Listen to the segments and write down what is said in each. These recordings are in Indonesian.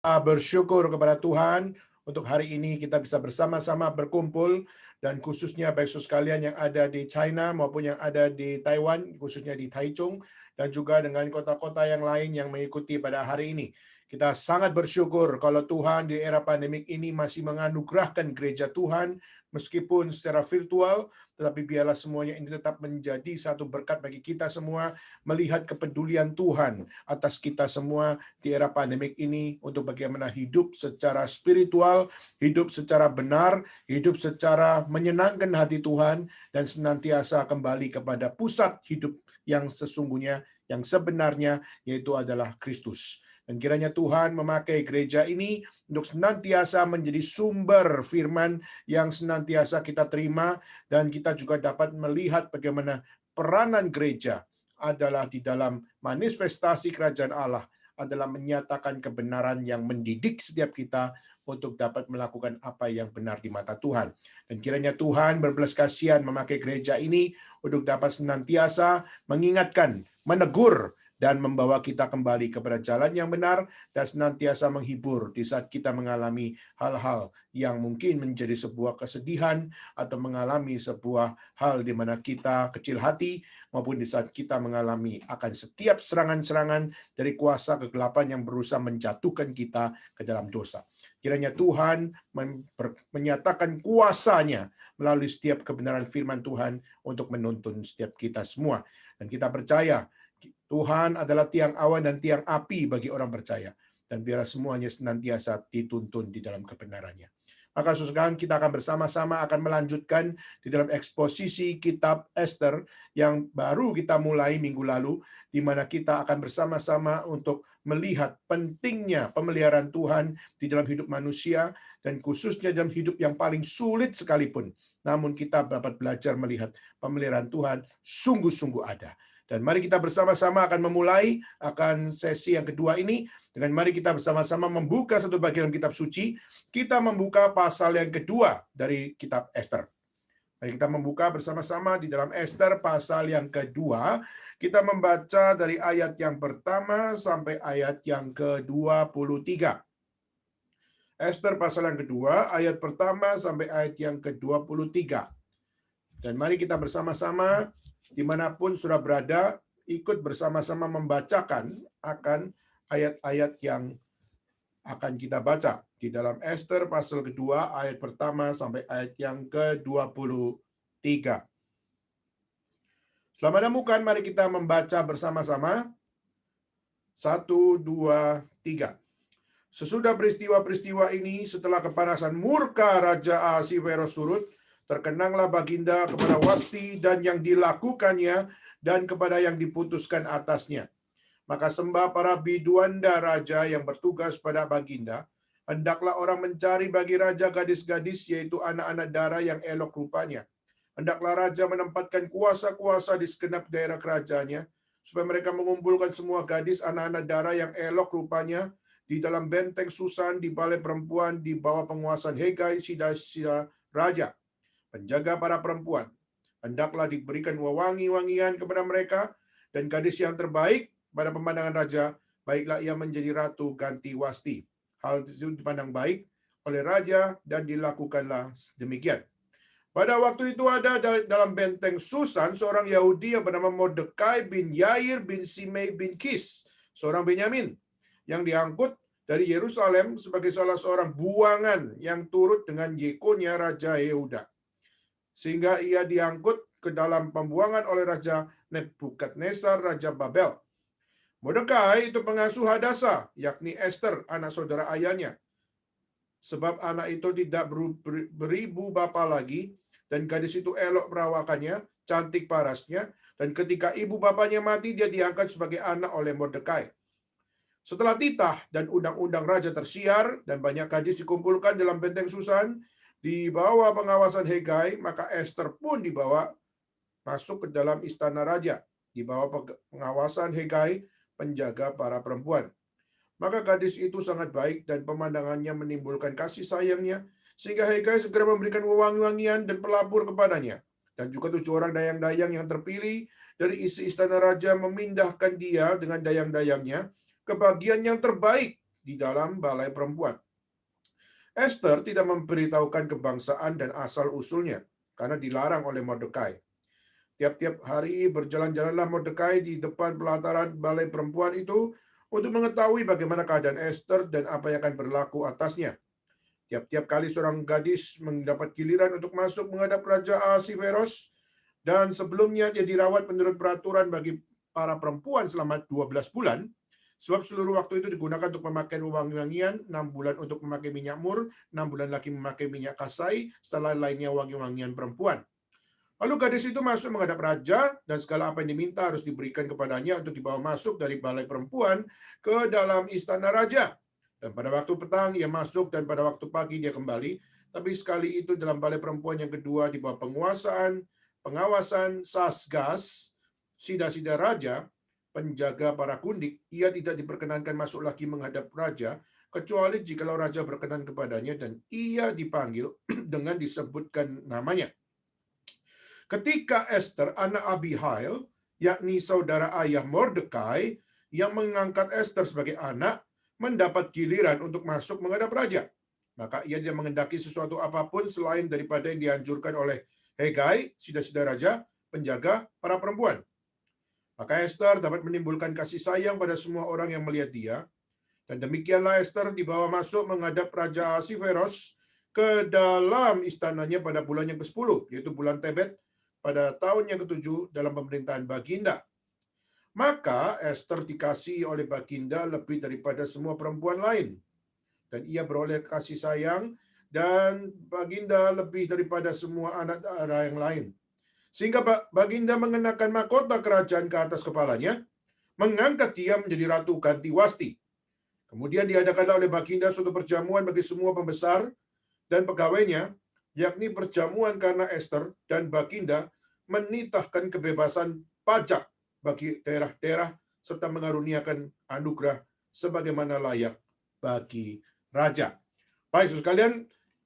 Bersyukur kepada Tuhan untuk hari ini kita bisa bersama-sama berkumpul, dan khususnya baik saudara sekalian yang ada di China maupun yang ada di Taiwan, khususnya di Taichung, dan juga dengan kota-kota yang lain yang mengikuti pada hari ini. Kita sangat bersyukur kalau Tuhan di era pandemik ini masih menganugerahkan gereja Tuhan meskipun secara virtual, tetapi biarlah semuanya ini tetap menjadi satu berkat bagi kita semua, melihat kepedulian Tuhan atas kita semua di era pandemik ini untuk bagaimana hidup secara spiritual, hidup secara benar, hidup secara menyenangkan hati Tuhan, dan senantiasa kembali kepada pusat hidup yang sesungguhnya, yang sebenarnya, yaitu adalah Kristus. Dan kiranya Tuhan memakai gereja ini untuk senantiasa menjadi sumber firman yang senantiasa kita terima, dan kita juga dapat melihat bagaimana peranan gereja adalah di dalam manifestasi kerajaan Allah, adalah menyatakan kebenaran yang mendidik setiap kita untuk dapat melakukan apa yang benar di mata Tuhan. Dan kiranya Tuhan berbelas kasihan memakai gereja ini untuk dapat senantiasa mengingatkan, menegur, dan membawa kita kembali kepada jalan yang benar, dan senantiasa menghibur di saat kita mengalami hal-hal yang mungkin menjadi sebuah kesedihan, atau mengalami sebuah hal di mana kita kecil hati, maupun di saat kita mengalami akan setiap serangan-serangan dari kuasa kegelapan yang berusaha menjatuhkan kita ke dalam dosa. Kiranya Tuhan menyatakan kuasa-Nya melalui setiap kebenaran firman Tuhan untuk menuntun setiap kita semua. Dan kita percaya Tuhan adalah tiang awan dan tiang api bagi orang percaya, dan biarlah semuanya senantiasa dituntun di dalam kebenarannya. Maka saudara, kita akan bersama-sama akan melanjutkan di dalam eksposisi kitab Ester yang baru kita mulai minggu lalu, di mana kita akan bersama-sama untuk melihat pentingnya pemeliharaan Tuhan di dalam hidup manusia, dan khususnya dalam hidup yang paling sulit sekalipun. Namun kita dapat belajar melihat pemeliharaan Tuhan sungguh-sungguh ada. Dan mari kita bersama-sama akan memulai akan sesi yang kedua ini dengan mari kita bersama-sama membuka satu bagian kitab suci. Kita membuka pasal yang kedua dari kitab Ester. Mari kita membuka bersama-sama di dalam Ester pasal yang kedua. Kita membaca dari ayat yang pertama sampai ayat yang ke-23. Ester pasal yang kedua, ayat pertama sampai ayat yang ke-23. Dan mari kita bersama-sama dimanapun sudah berada, ikut bersama-sama membacakan akan ayat-ayat yang akan kita baca di dalam Ester pasal kedua, ayat pertama sampai ayat yang ke-23. Selamat menemukan, mari kita membaca bersama-sama. 1, 2, 3. Sesudah peristiwa-peristiwa ini, setelah kepanasan murka Raja Ahasiweros surut, terkenanglah baginda kepada Wasti dan yang dilakukannya, dan kepada yang diputuskan atasnya. Maka sembah para biduanda raja yang bertugas pada baginda, hendaklah orang mencari bagi raja gadis-gadis, yaitu anak-anak dara yang elok rupanya. Hendaklah raja menempatkan kuasa-kuasa di segenap daerah kerajaannya, supaya mereka mengumpulkan semua gadis anak-anak dara yang elok rupanya di dalam benteng Susan, di balai perempuan, di bawah penguasaan Hegai, sida-sida raja, penjaga para perempuan. Hendaklah diberikan wewangi-wangian kepada mereka, dan gadis yang terbaik pada pemandangan raja, baiklah ia menjadi ratu ganti Wasti. Hal itu dipandang baik oleh raja, dan dilakukanlah demikian. Pada waktu itu ada dalam benteng Susan seorang Yahudi yang bernama Mordekai bin Yair bin Simei bin Kis, seorang Benyamin, yang diangkut dari Yerusalem sebagai salah seorang buangan yang turut dengan Yekonia Raja Yehuda, sehingga ia diangkut ke dalam pembuangan oleh Raja Nebukadnezar, Raja Babel. Mordekai itu pengasuh Hadasa, yakni Ester, anak saudara ayahnya. Sebab anak itu tidak beribu bapa lagi, dan gadis itu elok perawakannya, cantik parasnya, dan ketika ibu bapanya mati, dia diangkat sebagai anak oleh Mordekai. Setelah titah dan undang-undang raja tersiar, dan banyak gadis dikumpulkan dalam benteng Susan, di bawah pengawasan Hegai, maka Ester pun dibawa masuk ke dalam istana raja, di bawah pengawasan Hegai, penjaga para perempuan. Maka gadis itu sangat baik, dan pemandangannya menimbulkan kasih sayangnya, sehingga Hegai segera memberikan wewangi-wangian dan pelapur kepadanya. Dan juga 7 orang dayang-dayang yang terpilih dari isi istana raja memindahkan dia dengan dayang-dayangnya ke bagian yang terbaik di dalam balai perempuan. Esther tidak memberitahukan kebangsaan dan asal-usulnya karena dilarang oleh Mordekai. Tiap-tiap hari berjalan-jalanlah Mordekai di depan pelataran balai perempuan itu untuk mengetahui bagaimana keadaan Esther dan apa yang akan berlaku atasnya. Tiap-tiap kali seorang gadis mendapat giliran untuk masuk menghadap Raja Ahasveros, dan sebelumnya dia dirawat menurut peraturan bagi para perempuan selama 12 bulan, sebab seluruh waktu itu digunakan untuk memakai wangi-wangian, 6 bulan untuk memakai minyak mur, 6 bulan lagi memakai minyak kasai, setelah lainnya wangi-wangian perempuan. Lalu gadis itu masuk menghadap raja, dan segala apa yang diminta harus diberikan kepadanya untuk dibawa masuk dari balai perempuan ke dalam istana raja. Dan pada waktu petang ia masuk, dan pada waktu pagi dia kembali. Tapi sekali itu dalam balai perempuan yang kedua di bawah pengawasan Sasgas, sida-sida raja, penjaga para kundik, ia tidak diperkenankan masuk lagi menghadap raja, kecuali jikalau raja berkenan kepadanya dan ia dipanggil dengan disebutkan namanya. Ketika Esther, anak Abihail, yakni saudara ayah Mordekai, yang mengangkat Esther sebagai anak, mendapat giliran untuk masuk menghadap raja, maka ia tidak mengendaki sesuatu apapun selain daripada yang dianjurkan oleh Hegai, sida-sida raja, penjaga para perempuan. Maka Esther dapat menimbulkan kasih sayang pada semua orang yang melihat dia, dan demikianlah Esther dibawa masuk menghadap Raja Ahasveros ke dalam istananya pada bulan yang ke-10, yaitu bulan Tebet, pada tahun yang ke-7 dalam pemerintahan Baginda. Maka Esther dikasihi oleh Baginda lebih daripada semua perempuan lain, dan ia beroleh kasih sayang dan Baginda lebih daripada semua anak darah yang lain. Sehingga Baginda mengenakan mahkota kerajaan ke atas kepalanya, mengangkat dia menjadi Ratu Ganti Wasti. Kemudian diadakanlah oleh Baginda suatu perjamuan bagi semua pembesar dan pegawainya, yakni perjamuan karena Esther dan Baginda menitahkan kebebasan pajak bagi daerah-daerah serta mengaruniakan anugerah sebagaimana layak bagi raja. Baik, saudara sekalian,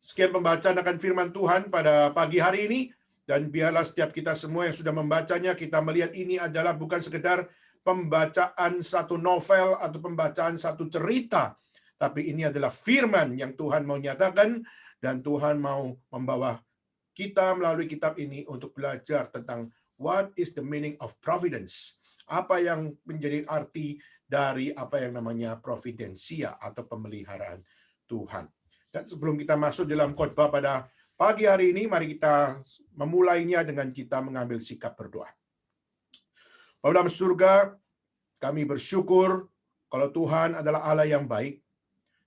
sekian pembacaan akan firman Tuhan pada pagi hari ini, dan biarlah setiap kita semua yang sudah membacanya, kita melihat ini adalah bukan sekedar pembacaan satu novel atau pembacaan satu cerita, tapi ini adalah firman yang Tuhan mau nyatakan, dan Tuhan mau membawa kita melalui kitab ini untuk belajar tentang what is the meaning of providence. Apa yang menjadi arti dari apa yang namanya providensia atau pemeliharaan Tuhan. Dan sebelum kita masuk dalam khotbah pada pagi hari ini, mari kita memulainya dengan kita mengambil sikap berdoa. Bapa dalam surga, kami bersyukur kalau Tuhan adalah Allah yang baik.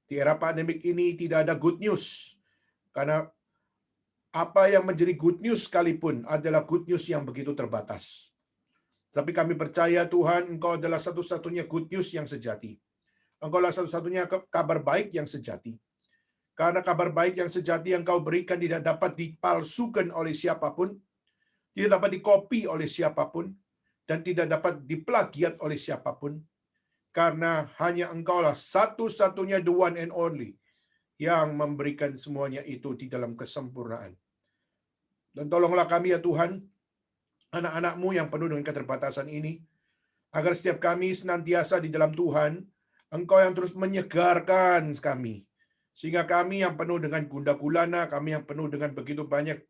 Di era pandemik ini tidak ada good news, karena apa yang menjadi good news sekalipun adalah good news yang begitu terbatas. Tapi kami percaya Tuhan, Engkau adalah satu-satunya good news yang sejati. Engkau adalah satu-satunya kabar baik yang sejati. Karena kabar baik yang sejati yang Kau berikan tidak dapat dipalsukan oleh siapapun, tidak dapat dikopi oleh siapapun, dan tidak dapat diplagiat oleh siapapun. Karena hanya Engkaulah satu-satunya, the one and only, yang memberikan semuanya itu di dalam kesempurnaan. Dan tolonglah kami ya Tuhan, anak-anak-Mu yang penuh dengan keterbatasan ini, agar setiap kami senantiasa di dalam Tuhan, Engkau yang terus menyegarkan kami, sehingga kami yang penuh dengan gundah gulana, kami yang penuh dengan begitu banyak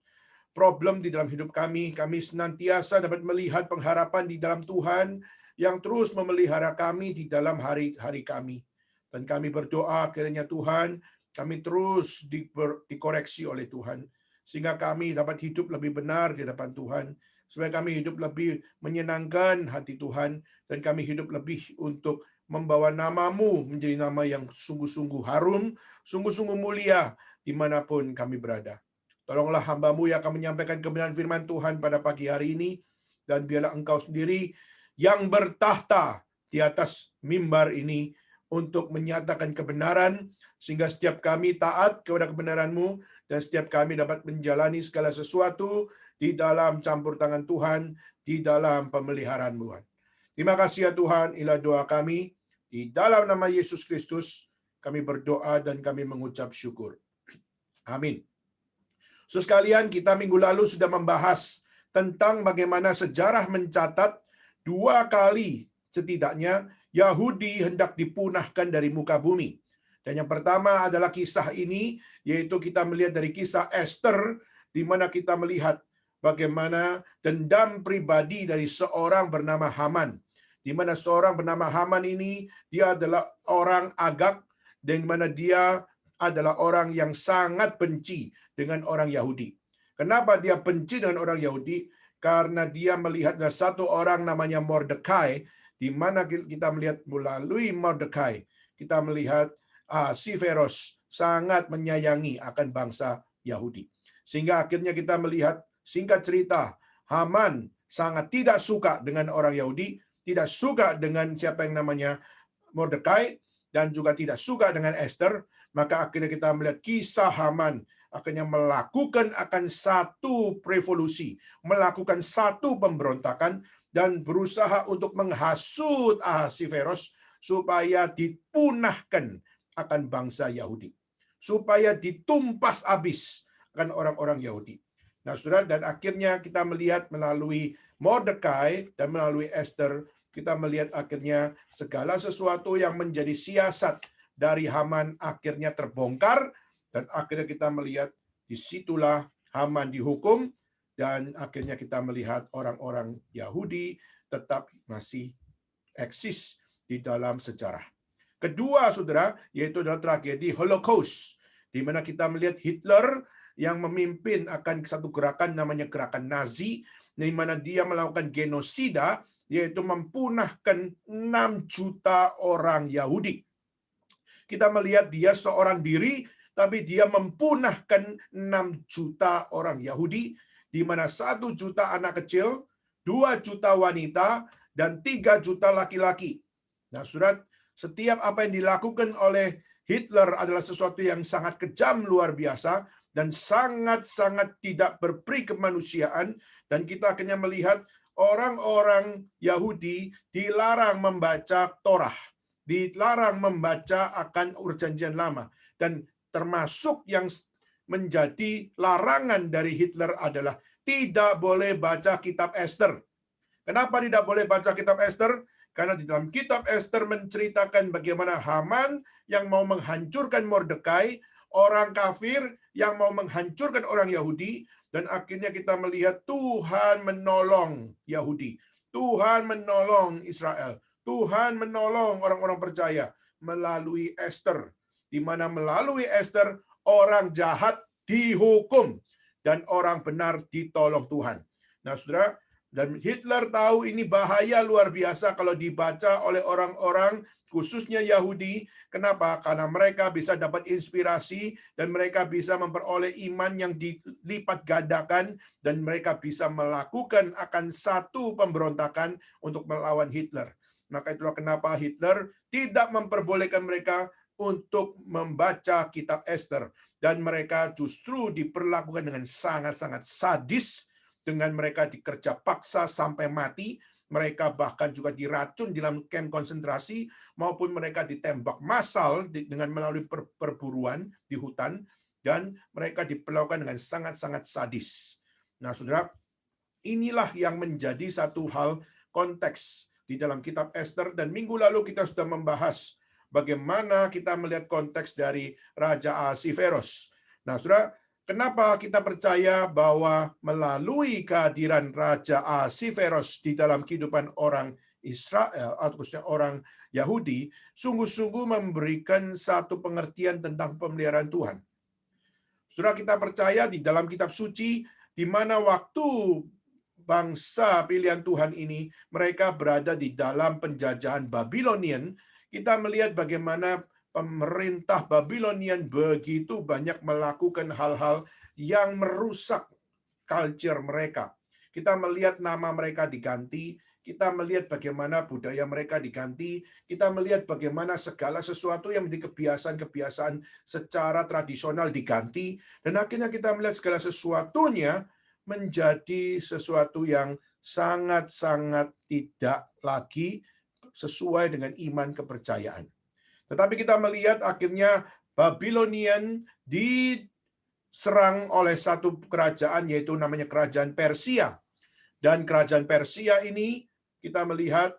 problem di dalam hidup kami senantiasa dapat melihat pengharapan di dalam Tuhan yang terus memelihara kami di dalam hari-hari kami. Dan kami berdoa kiranya Tuhan, kami terus dikoreksi oleh Tuhan, sehingga kami dapat hidup lebih benar di hadapan Tuhan, supaya kami hidup lebih menyenangkan hati Tuhan, dan kami hidup lebih untuk membawa nama-Mu menjadi nama yang sungguh-sungguh harum, sungguh-sungguh mulia dimanapun kami berada. Tolonglah hamba-Mu yang akan menyampaikan kebenaran firman Tuhan pada pagi hari ini, dan biarlah Engkau sendiri yang bertahta di atas mimbar ini untuk menyatakan kebenaran, sehingga setiap kami taat kepada kebenaran-Mu, dan setiap kami dapat menjalani segala sesuatu di dalam campur tangan Tuhan, di dalam pemeliharaan Tuhan. Terima kasih ya Tuhan, inilah doa kami. Di dalam nama Yesus Kristus, kami berdoa dan kami mengucap syukur. Amin. So sekalian, kita minggu lalu sudah membahas tentang bagaimana sejarah mencatat 2 kali setidaknya Yahudi hendak dipunahkan dari muka bumi. Dan yang pertama adalah kisah ini, yaitu kita melihat dari kisah Esther, di mana kita melihat bagaimana dendam pribadi dari seorang bernama Haman. Di mana seorang bernama Haman ini, dia adalah orang Agag, di mana dia adalah orang yang sangat benci dengan orang Yahudi. Kenapa dia benci dengan orang Yahudi? Karena dia melihat ada satu orang namanya Mordekai, di mana kita melihat melalui Mordekai, kita melihat Ahasiveros sangat menyayangi akan bangsa Yahudi. Sehingga akhirnya kita melihat, singkat cerita, Haman sangat tidak suka dengan orang Yahudi, tidak suka dengan siapa yang namanya Mordekai, dan juga tidak suka dengan Esther. Maka akhirnya kita melihat kisah Haman akhirnya melakukan akan satu revolusi, melakukan satu pemberontakan, dan berusaha untuk menghasut Ahasiveros supaya dipunahkan akan bangsa Yahudi, supaya ditumpas habis akan orang-orang Yahudi. Nah, saudara, dan akhirnya kita melihat melalui Mordekai dan melalui Esther, kita melihat akhirnya segala sesuatu yang menjadi siasat dari Haman akhirnya terbongkar, dan akhirnya kita melihat disitulah Haman dihukum, dan akhirnya kita melihat orang-orang Yahudi tetap masih eksis di dalam sejarah. Kedua, saudara, yaitu adalah tragedi Holocaust, di mana kita melihat Hitler yang memimpin akan satu gerakan namanya gerakan Nazi, di mana dia melakukan genosida, yaitu mempunahkan 6 juta orang Yahudi. Kita melihat dia seorang diri, tapi dia mempunahkan 6 juta orang Yahudi, di mana 1 juta anak kecil, 2 juta wanita, dan 3 juta laki-laki. Nah, saudara, setiap apa yang dilakukan oleh Hitler adalah sesuatu yang sangat kejam luar biasa dan sangat-sangat tidak berperi kemanusiaan. Dan kita akhirnya melihat orang-orang Yahudi dilarang membaca Torah, dilarang membaca akan Perjanjian Lama. Dan termasuk yang menjadi larangan dari Hitler adalah tidak boleh baca kitab Esther. Kenapa tidak boleh baca kitab Esther? Karena di dalam kitab Esther menceritakan bagaimana Haman yang mau menghancurkan Mordekai, orang kafir yang mau menghancurkan orang Yahudi, dan akhirnya kita melihat Tuhan menolong Yahudi, Tuhan menolong Israel, Tuhan menolong orang-orang percaya melalui Esther, di mana melalui Esther orang jahat dihukum dan orang benar ditolong Tuhan. Nah, saudara, dan Hitler tahu ini bahaya luar biasa kalau dibaca oleh orang-orang khususnya Yahudi. Kenapa? Karena mereka bisa dapat inspirasi dan mereka bisa memperoleh iman yang dilipat gandakan dan mereka bisa melakukan akan satu pemberontakan untuk melawan Hitler. Maka itulah kenapa Hitler tidak memperbolehkan mereka untuk membaca kitab Esther, dan mereka justru diperlakukan dengan sangat-sangat sadis, dengan mereka dikerja paksa sampai mati, mereka bahkan juga diracun di dalam kamp konsentrasi, maupun mereka ditembak massal dengan melalui perburuan di hutan, dan mereka diperlakukan dengan sangat-sangat sadis. Nah, saudara, inilah yang menjadi satu hal konteks di dalam kitab Esther, dan minggu lalu kita sudah membahas bagaimana kita melihat konteks dari Raja Ahasiveros. Nah, saudara, kenapa kita percaya bahwa melalui kehadiran Raja Ahasiveros di dalam kehidupan orang Israel, atau khususnya orang Yahudi, sungguh-sungguh memberikan satu pengertian tentang pemeliharaan Tuhan. Saudara, kita percaya di dalam kitab suci, di mana waktu bangsa pilihan Tuhan ini, mereka berada di dalam penjajahan Babylonian, kita melihat bagaimana pemerintah Babylonian begitu banyak melakukan hal-hal yang merusak culture mereka. Kita melihat nama mereka diganti, kita melihat bagaimana budaya mereka diganti, kita melihat bagaimana segala sesuatu yang menjadi kebiasaan-kebiasaan secara tradisional diganti, dan akhirnya kita melihat segala sesuatunya menjadi sesuatu yang sangat-sangat tidak lagi sesuai dengan iman kepercayaan. Tetapi kita melihat akhirnya Babylonian diserang oleh satu kerajaan, yaitu namanya kerajaan Persia. Dan kerajaan Persia ini kita melihat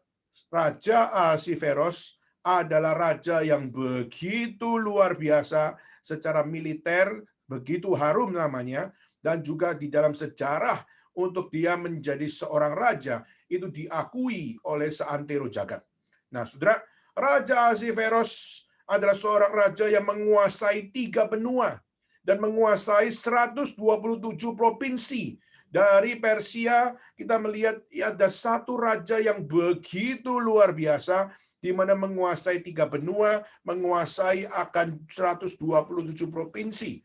Raja Ahasiveros adalah raja yang begitu luar biasa secara militer, begitu harum namanya, dan juga di dalam sejarah untuk dia menjadi seorang raja, itu diakui oleh seantero jagat. Nah, saudara, Raja Ahasveros adalah seorang raja yang menguasai 3 benua dan menguasai 127 provinsi. Dari Persia, kita melihat ada satu raja yang begitu luar biasa, di mana menguasai 3 benua, menguasai akan 127 provinsi.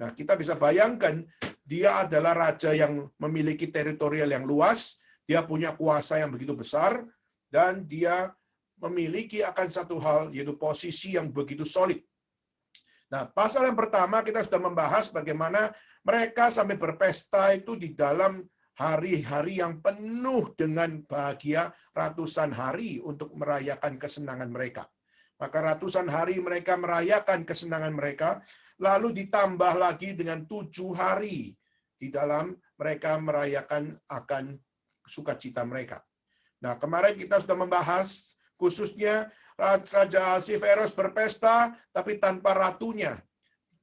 Nah, kita bisa bayangkan, dia adalah raja yang memiliki teritorial yang luas, dia punya kuasa yang begitu besar, dan dia memiliki akan satu hal, yaitu posisi yang begitu solid. Nah, pasal yang pertama kita sudah membahas bagaimana mereka sampai berpesta itu di dalam hari-hari yang penuh dengan bahagia, ratusan hari untuk merayakan kesenangan mereka. Maka ratusan hari mereka merayakan kesenangan mereka, lalu ditambah lagi dengan 7 hari di dalam mereka merayakan akan sukacita mereka. Nah, kemarin kita sudah membahas khususnya Raja Ahasveros berpesta, tapi tanpa ratunya.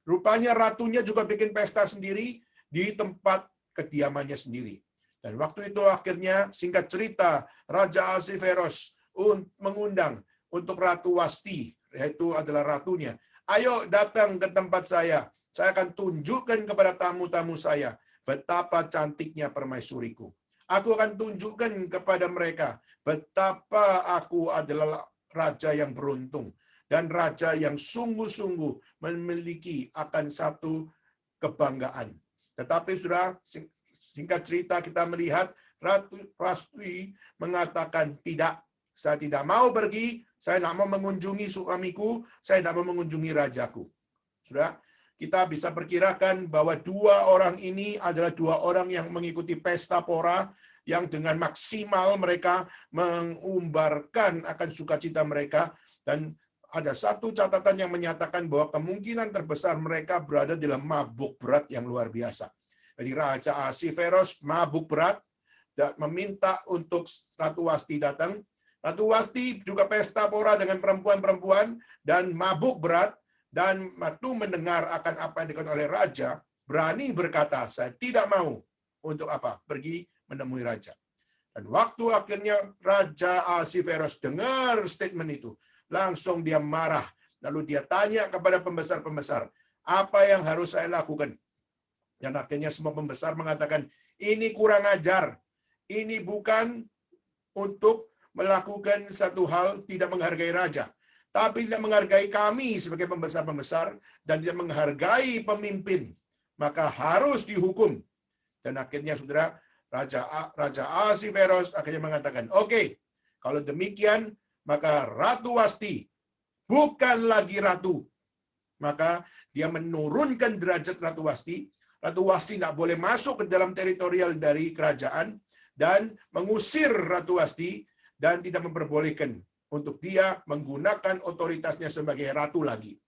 Rupanya ratunya juga bikin pesta sendiri di tempat kediamannya sendiri. Dan waktu itu akhirnya, singkat cerita, Raja Ahasveros mengundang untuk Ratu Wasti, yaitu adalah ratunya. Ayo datang ke tempat saya akan tunjukkan kepada tamu-tamu saya betapa cantiknya permaisuriku. Aku akan tunjukkan kepada mereka betapa aku adalah raja yang beruntung dan raja yang sungguh-sungguh memiliki akan satu kebanggaan. Tetapi sudah singkat cerita kita melihat Ratu Wasti mengatakan, tidak, saya tidak mau pergi, saya tidak mau mengunjungi suamiku, saya tidak mau mengunjungi rajaku. Sudah, kita bisa perkirakan bahwa 2 orang ini adalah 2 orang yang mengikuti pesta pora, yang dengan maksimal mereka mengumbarkan akan sukacita mereka, dan ada satu catatan yang menyatakan bahwa kemungkinan terbesar mereka berada dalam mabuk berat yang luar biasa. Jadi Raja Ahasveros mabuk berat dan meminta untuk Ratu Wasti datang. Ratu Wasti juga pesta pora dengan perempuan-perempuan dan mabuk berat, dan waktu mendengar akan apa yang dikatakan oleh raja, berani berkata, saya tidak mau untuk apa? Pergi menemui raja. Dan waktu akhirnya Raja Ahasveros dengar statement itu, langsung dia marah. Lalu dia tanya kepada pembesar-pembesar, apa yang harus saya lakukan? Dan akhirnya semua pembesar mengatakan, ini kurang ajar. Ini bukan untuk melakukan satu hal tidak menghargai raja, tapi tidak menghargai kami sebagai pembesar-pembesar, dan tidak menghargai pemimpin. Maka harus dihukum. Dan akhirnya saudara, Raja Ahasveros akhirnya mengatakan, oke, kalau demikian, maka Ratu Wasti bukan lagi ratu. Maka dia menurunkan derajat Ratu Wasti. Ratu Wasti tidak boleh masuk ke dalam teritorial dari kerajaan, dan mengusir Ratu Wasti, dan tidak memperbolehkan untuk dia menggunakan otoritasnya sebagai ratu lagi.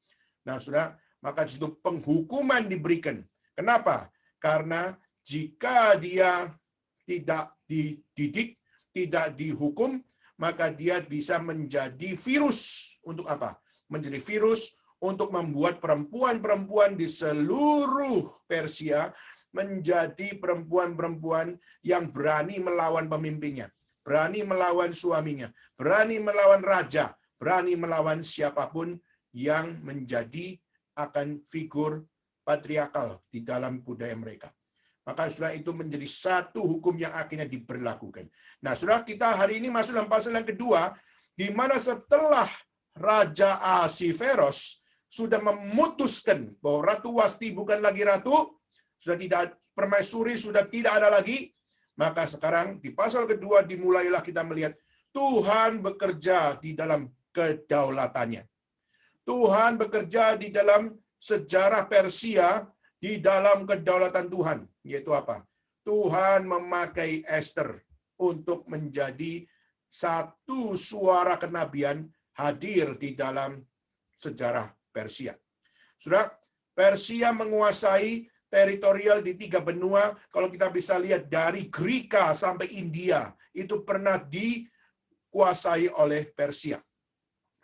Nah, saudara, maka di situ penghukuman diberikan. Kenapa? Karena jika dia tidak dididik, tidak dihukum, maka dia bisa menjadi virus. Untuk apa? Menjadi virus untuk membuat perempuan-perempuan di seluruh Persia menjadi perempuan-perempuan yang berani melawan pemimpinnya, berani melawan suaminya, berani melawan raja, berani melawan siapapun yang menjadi akan figur patriarkal di dalam budaya mereka. Maka saudara, itu menjadi satu hukum yang akhirnya diberlakukan. Nah, saudara, kita hari ini masuk dalam pasal yang kedua, di mana setelah Raja Ahasveros sudah memutuskan bahwa Ratu Wasti bukan lagi ratu, sudah tidak, permaisuri sudah tidak ada lagi, maka sekarang di pasal kedua dimulailah kita melihat Tuhan bekerja di dalam kedaulatannya. Tuhan bekerja di dalam sejarah Persia, di dalam kedaulatan Tuhan, yaitu apa? Tuhan memakai Esther untuk menjadi satu suara kenabian hadir di dalam sejarah Persia. Saudara, Persia menguasai teritorial di 3 benua. Kalau kita bisa lihat dari Grika sampai India, itu pernah dikuasai oleh Persia.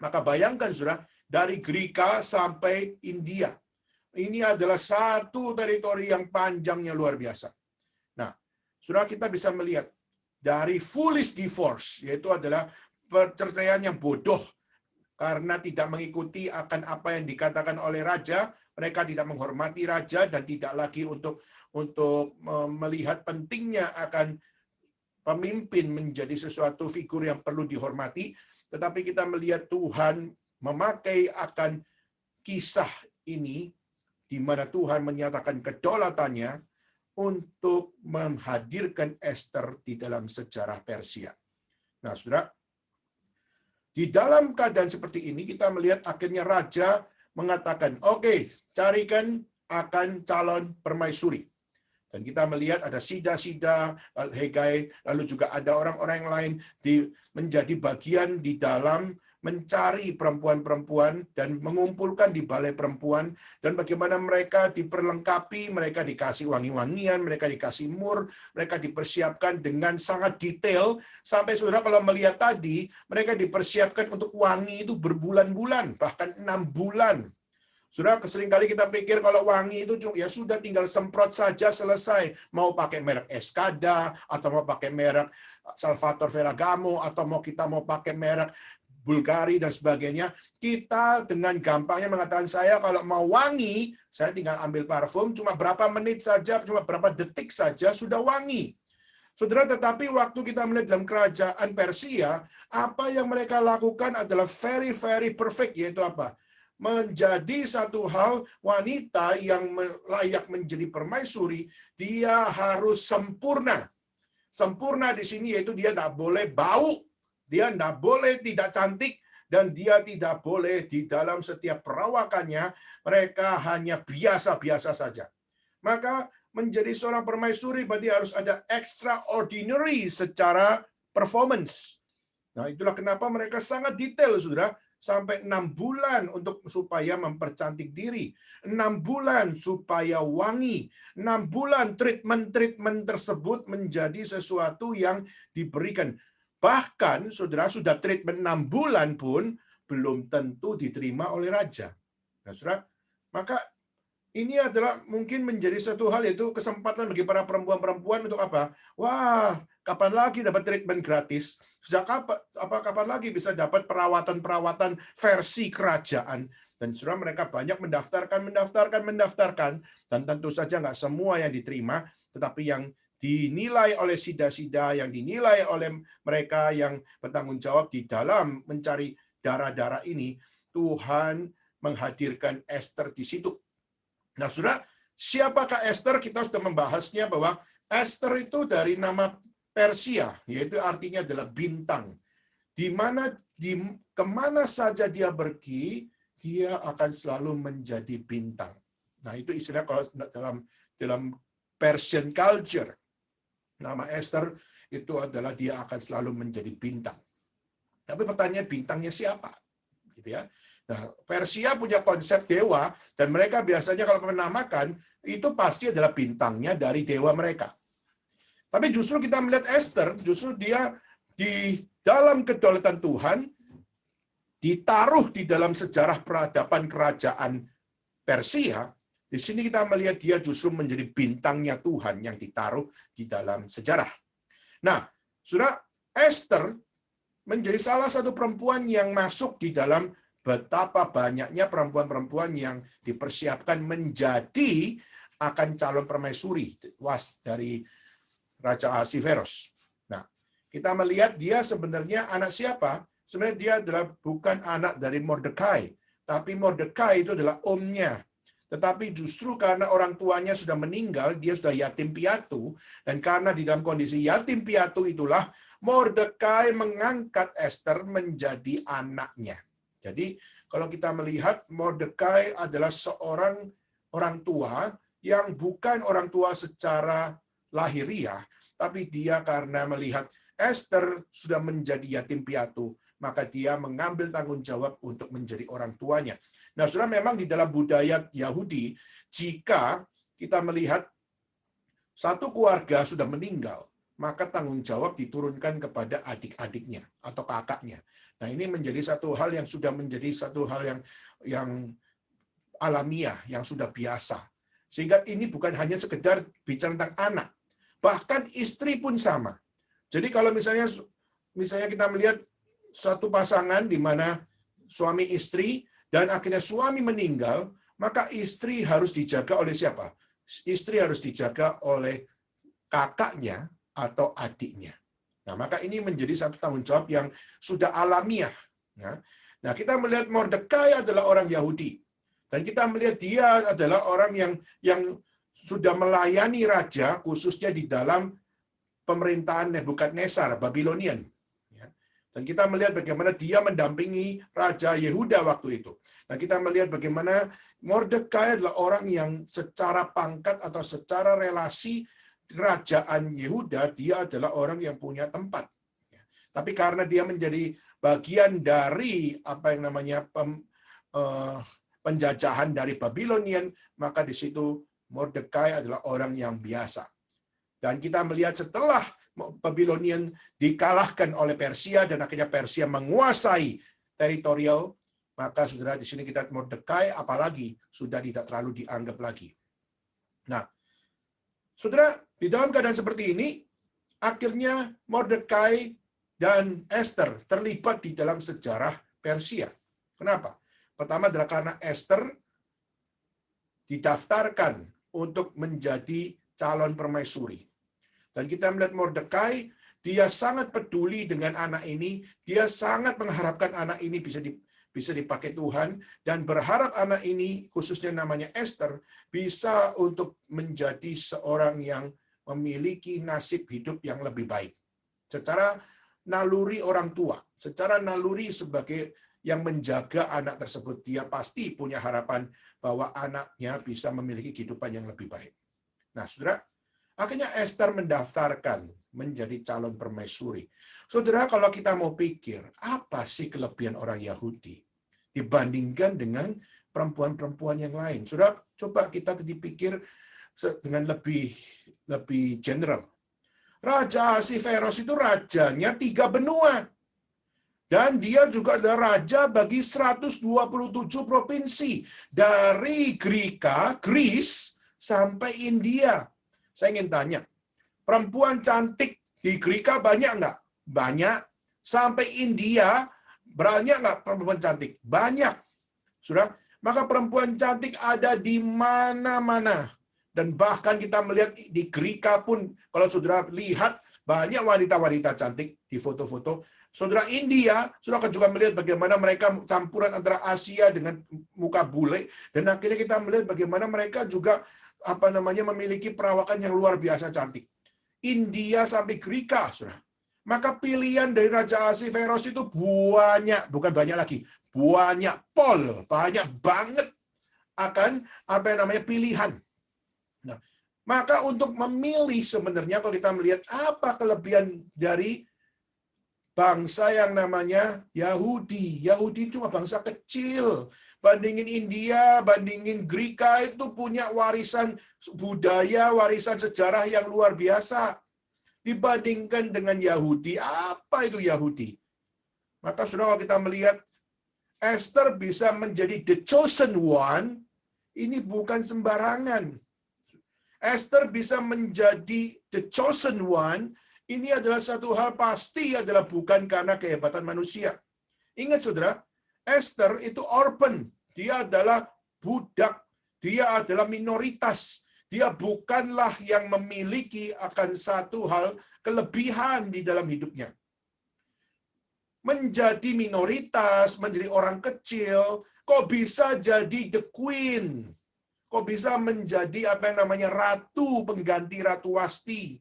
Maka bayangkan saudara, dari Greka sampai India. Ini adalah satu teritori yang panjangnya luar biasa. Nah, saudara kita bisa melihat dari foolish divorce, yaitu adalah perceraian yang bodoh karena tidak mengikuti akan apa yang dikatakan oleh raja, mereka tidak menghormati raja dan tidak lagi untuk melihat pentingnya akan pemimpin menjadi sesuatu figur yang perlu dihormati, tetapi kita melihat Tuhan memakai akan kisah ini di mana Tuhan menyatakan kedaulatannya untuk menghadirkan Esther di dalam sejarah Persia. Nah, saudara, di dalam keadaan seperti ini kita melihat akhirnya raja mengatakan, oke, carikan akan calon permaisuri. Dan kita melihat ada Sida, Hegai, lalu juga ada orang-orang yang lain menjadi bagian di dalam mencari perempuan-perempuan dan mengumpulkan di balai perempuan, dan bagaimana mereka diperlengkapi, mereka dikasih wangi-wangian, mereka dikasih mur, mereka dipersiapkan dengan sangat detail, sampai saudara kalau melihat tadi, mereka dipersiapkan untuk wangi itu berbulan-bulan, bahkan 6 bulan. Saudara, seringkali kita pikir kalau wangi itu ya sudah tinggal semprot saja selesai. Mau pakai merek Escada, atau mau pakai merek Salvatore Ferragamo, atau kita mau pakai merek Bulgari dan sebagainya. Kita dengan gampangnya mengatakan, saya kalau mau wangi, saya tinggal ambil parfum, cuma berapa menit saja, cuma berapa detik saja sudah wangi. Saudara, tetapi waktu kita melihat dalam kerajaan Persia, apa yang mereka lakukan adalah very, very perfect, yaitu apa? Menjadi satu hal, wanita yang layak menjadi permaisuri, dia harus sempurna. Sempurna di sini yaitu dia tidak boleh bau, dia tidak boleh tidak cantik, dan dia tidak boleh di dalam setiap perawakannya, mereka hanya biasa-biasa saja. Maka menjadi seorang permaisuri berarti harus ada extraordinary secara performance. Nah, itulah kenapa mereka sangat detail, saudara. Sampai 6 bulan supaya mempercantik diri, 6 bulan supaya wangi, 6 bulan treatment tersebut menjadi sesuatu yang diberikan. Bahkan, saudara, sudah treatment 6 bulan pun belum tentu diterima oleh raja. Nah, saudara, maka ini adalah mungkin menjadi satu hal, yaitu kesempatan bagi para perempuan-perempuan untuk apa? Wah, kapan lagi dapat treatment gratis? Sejak kapan lagi bisa dapat perawatan-perawatan versi kerajaan? Dan saudara, mereka banyak mendaftarkan, dan tentu saja nggak semua yang diterima, tetapi yang dinilai oleh sida-sida, yang dinilai oleh mereka yang bertanggung jawab di dalam mencari darah-darah ini, Tuhan menghadirkan Esther di situ. Nah, saudara, siapakah Esther? Kita sudah membahasnya bahwa Esther itu dari nama Persia, yaitu artinya adalah bintang. Kemana saja dia pergi, dia akan selalu menjadi bintang. Nah, itu istilah kalau dalam Persian culture. Nama Esther itu adalah dia akan selalu menjadi bintang. Tapi pertanyaan, bintangnya siapa? Gitu ya. Nah, Persia punya konsep dewa, dan mereka biasanya kalau menamakan, itu pasti adalah bintangnya dari dewa mereka. Tapi justru kita melihat Esther, justru dia di dalam kedaulatan Tuhan, ditaruh di dalam sejarah peradaban kerajaan Persia. Di sini kita melihat dia justru menjadi bintangnya Tuhan yang ditaruh di dalam sejarah. Nah, saudara, Esther menjadi salah satu perempuan yang masuk di dalam betapa banyaknya perempuan-perempuan yang dipersiapkan menjadi akan calon permaisuri dari Raja Ahasveros. Nah, kita melihat dia sebenarnya anak siapa? Sebenarnya dia adalah bukan anak dari Mordekai, tapi Mordekai itu adalah omnya. Tetapi justru karena orang tuanya sudah meninggal, dia sudah yatim piatu, dan karena di dalam kondisi yatim piatu itulah Mordekai mengangkat Esther menjadi anaknya. Jadi, kalau kita melihat Mordekai adalah seorang orang tua yang bukan orang tua secara lahiriah, tapi dia karena melihat Esther sudah menjadi yatim piatu, maka dia mengambil tanggung jawab untuk menjadi orang tuanya. Nah, saudara, memang di dalam budaya Yahudi, jika kita melihat satu keluarga sudah meninggal, maka tanggung jawab diturunkan kepada adik-adiknya atau kakaknya. Nah, ini menjadi satu hal yang sudah menjadi satu hal yang alamiah, yang sudah biasa. Sehingga ini bukan hanya sekedar bicara tentang anak, bahkan istri pun sama. Jadi kalau misalnya kita melihat suatu pasangan di mana suami istri dan akhirnya suami meninggal, maka istri harus dijaga oleh siapa? Istri harus dijaga oleh kakaknya atau adiknya. Nah, maka ini menjadi satu tanggung jawab yang sudah alamiah. Nah, kita melihat Mordekai adalah orang Yahudi. Dan kita melihat dia adalah orang yang sudah melayani raja, khususnya di dalam pemerintahan Nebukadnezar, Babylonian. Dan kita melihat bagaimana dia mendampingi Raja Yehuda waktu itu. Nah, kita melihat bagaimana Mordekai adalah orang yang secara pangkat atau secara relasi kerajaan Yehuda, dia adalah orang yang punya tempat. Tapi karena dia menjadi bagian dari apa yang namanya penjajahan dari Babylonian, maka di situ Mordekai adalah orang yang biasa. Dan kita melihat setelah Babylonian dikalahkan oleh Persia dan akhirnya Persia menguasai teritorial, maka saudara di sini kita Mordekai apalagi sudah tidak terlalu dianggap lagi. Nah, saudara, di dalam keadaan seperti ini, akhirnya Mordekai dan Esther terlibat di dalam sejarah Persia. Kenapa? Pertama adalah karena Esther didaftarkan untuk menjadi calon permaisuri. Dan kita melihat Mordekai, dia sangat peduli dengan anak ini, dia sangat mengharapkan anak ini bisa dipakai Tuhan, dan berharap anak ini, khususnya namanya Esther, bisa untuk menjadi seorang yang memiliki nasib hidup yang lebih baik. Secara naluri orang tua, secara naluri sebagai yang menjaga anak tersebut, dia pasti punya harapan bahwa anaknya bisa memiliki kehidupan yang lebih baik. Nah, saudara, akhirnya Esther mendaftarkan menjadi calon permaisuri. Saudara, kalau kita mau pikir, apa sih kelebihan orang Yahudi dibandingkan dengan perempuan-perempuan yang lain? Saudara, coba kita dipikir dengan lebih general. Raja Ahasveros itu rajanya 3 benua. Dan dia juga adalah raja bagi 127 provinsi. Dari Greece sampai India. Saya ingin tanya, perempuan cantik di Greece banyak nggak? Banyak. Sampai India, banyak nggak perempuan cantik? Banyak. Sudah, maka perempuan cantik ada di mana-mana. Dan bahkan kita melihat di Greece pun, kalau saudara lihat, banyak wanita-wanita cantik di foto-foto. Saudara India, saudara juga melihat bagaimana mereka campuran antara Asia dengan muka bule, dan akhirnya kita melihat bagaimana mereka juga memiliki perawakan yang luar biasa cantik. India sampai Greece, saudara. Maka pilihan dari Raja Ahasveros itu banyak, bukan banyak lagi, banyak banget akan pilihan. Nah, maka untuk memilih sebenarnya kalau kita melihat apa kelebihan dari bangsa yang namanya Yahudi. Yahudi cuma bangsa kecil. Bandingin India, bandingin Greece itu punya warisan budaya, warisan sejarah yang luar biasa. Dibandingkan dengan Yahudi, apa itu Yahudi? Maka saudara, kalau kita melihat Esther bisa menjadi the chosen one, ini bukan sembarangan. Esther bisa menjadi the chosen one, ini adalah satu hal pasti adalah bukan karena kehebatan manusia. Ingat saudara, Esther itu orphan. Dia adalah budak. Dia adalah minoritas. Dia bukanlah yang memiliki akan satu hal kelebihan di dalam hidupnya. Menjadi minoritas, menjadi orang kecil, kok bisa jadi the queen? Kok bisa menjadi ratu, pengganti Ratu Wasti?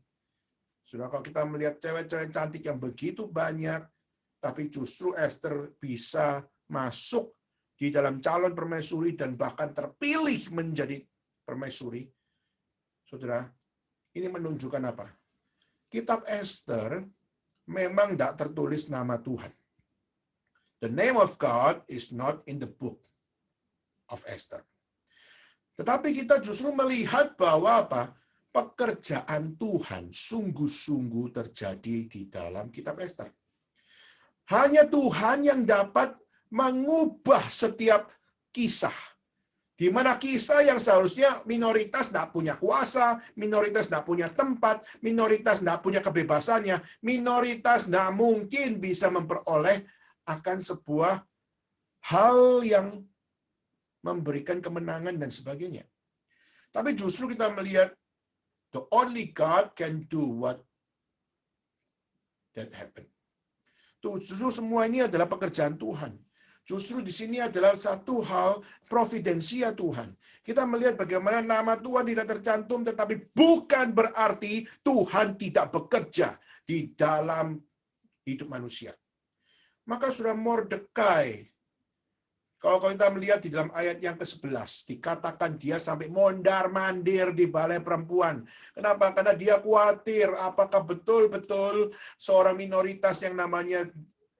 Sudah, kalau kita melihat cewek-cewek cantik yang begitu banyak, tapi justru Esther bisa masuk di dalam calon permaisuri dan bahkan terpilih menjadi permaisuri. Saudara, ini menunjukkan apa? Kitab Esther memang tidak tertulis nama Tuhan. The name of God is not in the book of Esther. Tetapi kita justru melihat bahwa apa? pekerjaan Tuhan sungguh-sungguh terjadi di dalam kitab Ester. Hanya Tuhan yang dapat mengubah setiap kisah. Di mana kisah yang seharusnya minoritas tidak punya kuasa, minoritas tidak punya tempat, minoritas tidak punya kebebasannya, minoritas tidak mungkin bisa memperoleh akan sebuah hal yang memberikan kemenangan dan sebagainya. Tapi justru kita melihat the only God can do what that happened. Justru semua ini adalah pekerjaan Tuhan. Justru di sini adalah satu hal providensia Tuhan. Kita melihat bagaimana nama Tuhan tidak tercantum, tetapi bukan berarti Tuhan tidak bekerja di dalam hidup manusia. Maka Saudara Mordekai, kalau kita melihat di dalam ayat yang ke-11, dikatakan dia sampai mondar-mandir di balai perempuan. Kenapa? Karena dia khawatir apakah betul-betul seorang minoritas yang namanya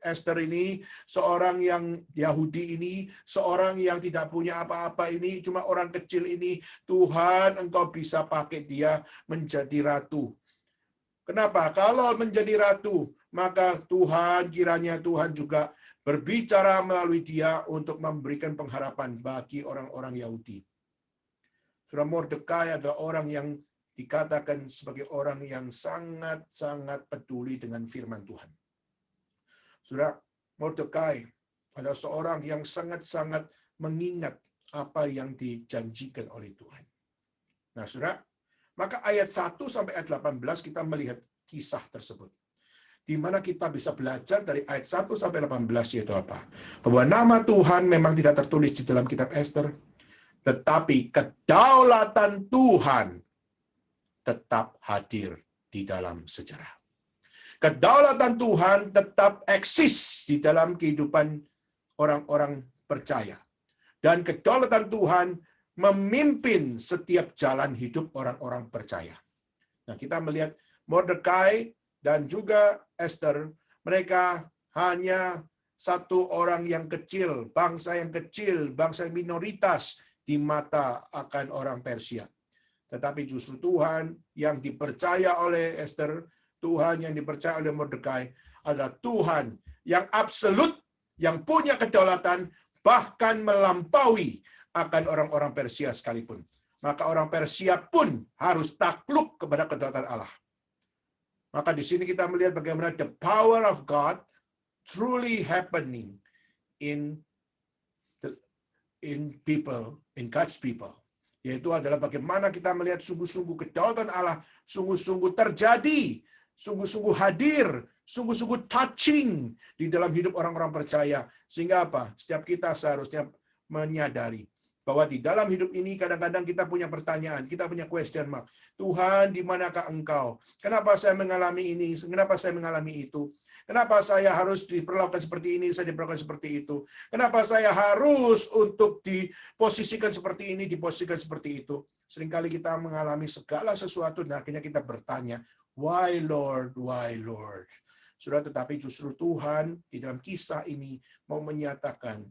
Esther ini, seorang yang Yahudi ini, seorang yang tidak punya apa-apa ini, cuma orang kecil ini, Tuhan engkau bisa pakai dia menjadi ratu. Kenapa? Kalau menjadi ratu, maka kiranya Tuhan juga berbicara melalui dia untuk memberikan pengharapan bagi orang-orang Yahudi. Saudara Mordekai adalah orang yang dikatakan sebagai orang yang sangat-sangat peduli dengan firman Tuhan. Saudara Mordekai adalah seorang yang sangat-sangat mengingat apa yang dijanjikan oleh Tuhan. Nah, Saudara, maka ayat 1 sampai ayat 18 kita melihat kisah tersebut. Di mana kita bisa belajar dari ayat 1 sampai 18 yaitu apa? Bahwa nama Tuhan memang tidak tertulis di dalam kitab Ester, tetapi kedaulatan Tuhan tetap hadir di dalam sejarah. Kedaulatan Tuhan tetap eksis di dalam kehidupan orang-orang percaya. Dan kedaulatan Tuhan memimpin setiap jalan hidup orang-orang percaya. Nah, kita melihat Mordekai dan juga Esther, mereka hanya satu orang yang kecil, bangsa minoritas di mata akan orang Persia. Tetapi justru Tuhan yang dipercaya oleh Esther, Tuhan yang dipercaya oleh Mordekai adalah Tuhan yang absolut, yang punya kedaulatan, bahkan melampaui akan orang-orang Persia sekalipun. Maka orang Persia pun harus takluk kepada kedaulatan Allah. Maka di sini kita melihat bagaimana the power of God truly happening in God's people. Yaitu adalah bagaimana kita melihat sungguh-sungguh kedaulatan Allah, sungguh-sungguh terjadi, sungguh-sungguh hadir, sungguh-sungguh touching di dalam hidup orang-orang percaya. Sehingga apa? Setiap kita seharusnya menyadari bahwa di dalam hidup ini kadang-kadang kita punya pertanyaan, kita punya question mark. Tuhan, di manakah Engkau? Kenapa saya mengalami ini? Kenapa saya mengalami itu? Kenapa saya harus diperlakukan seperti ini, saya diperlakukan seperti itu? Kenapa saya harus untuk diposisikan seperti ini, diposisikan seperti itu? Seringkali kita mengalami segala sesuatu dan akhirnya kita bertanya, why Lord, why Lord? Sudah, tetapi justru Tuhan di dalam kisah ini mau menyatakan,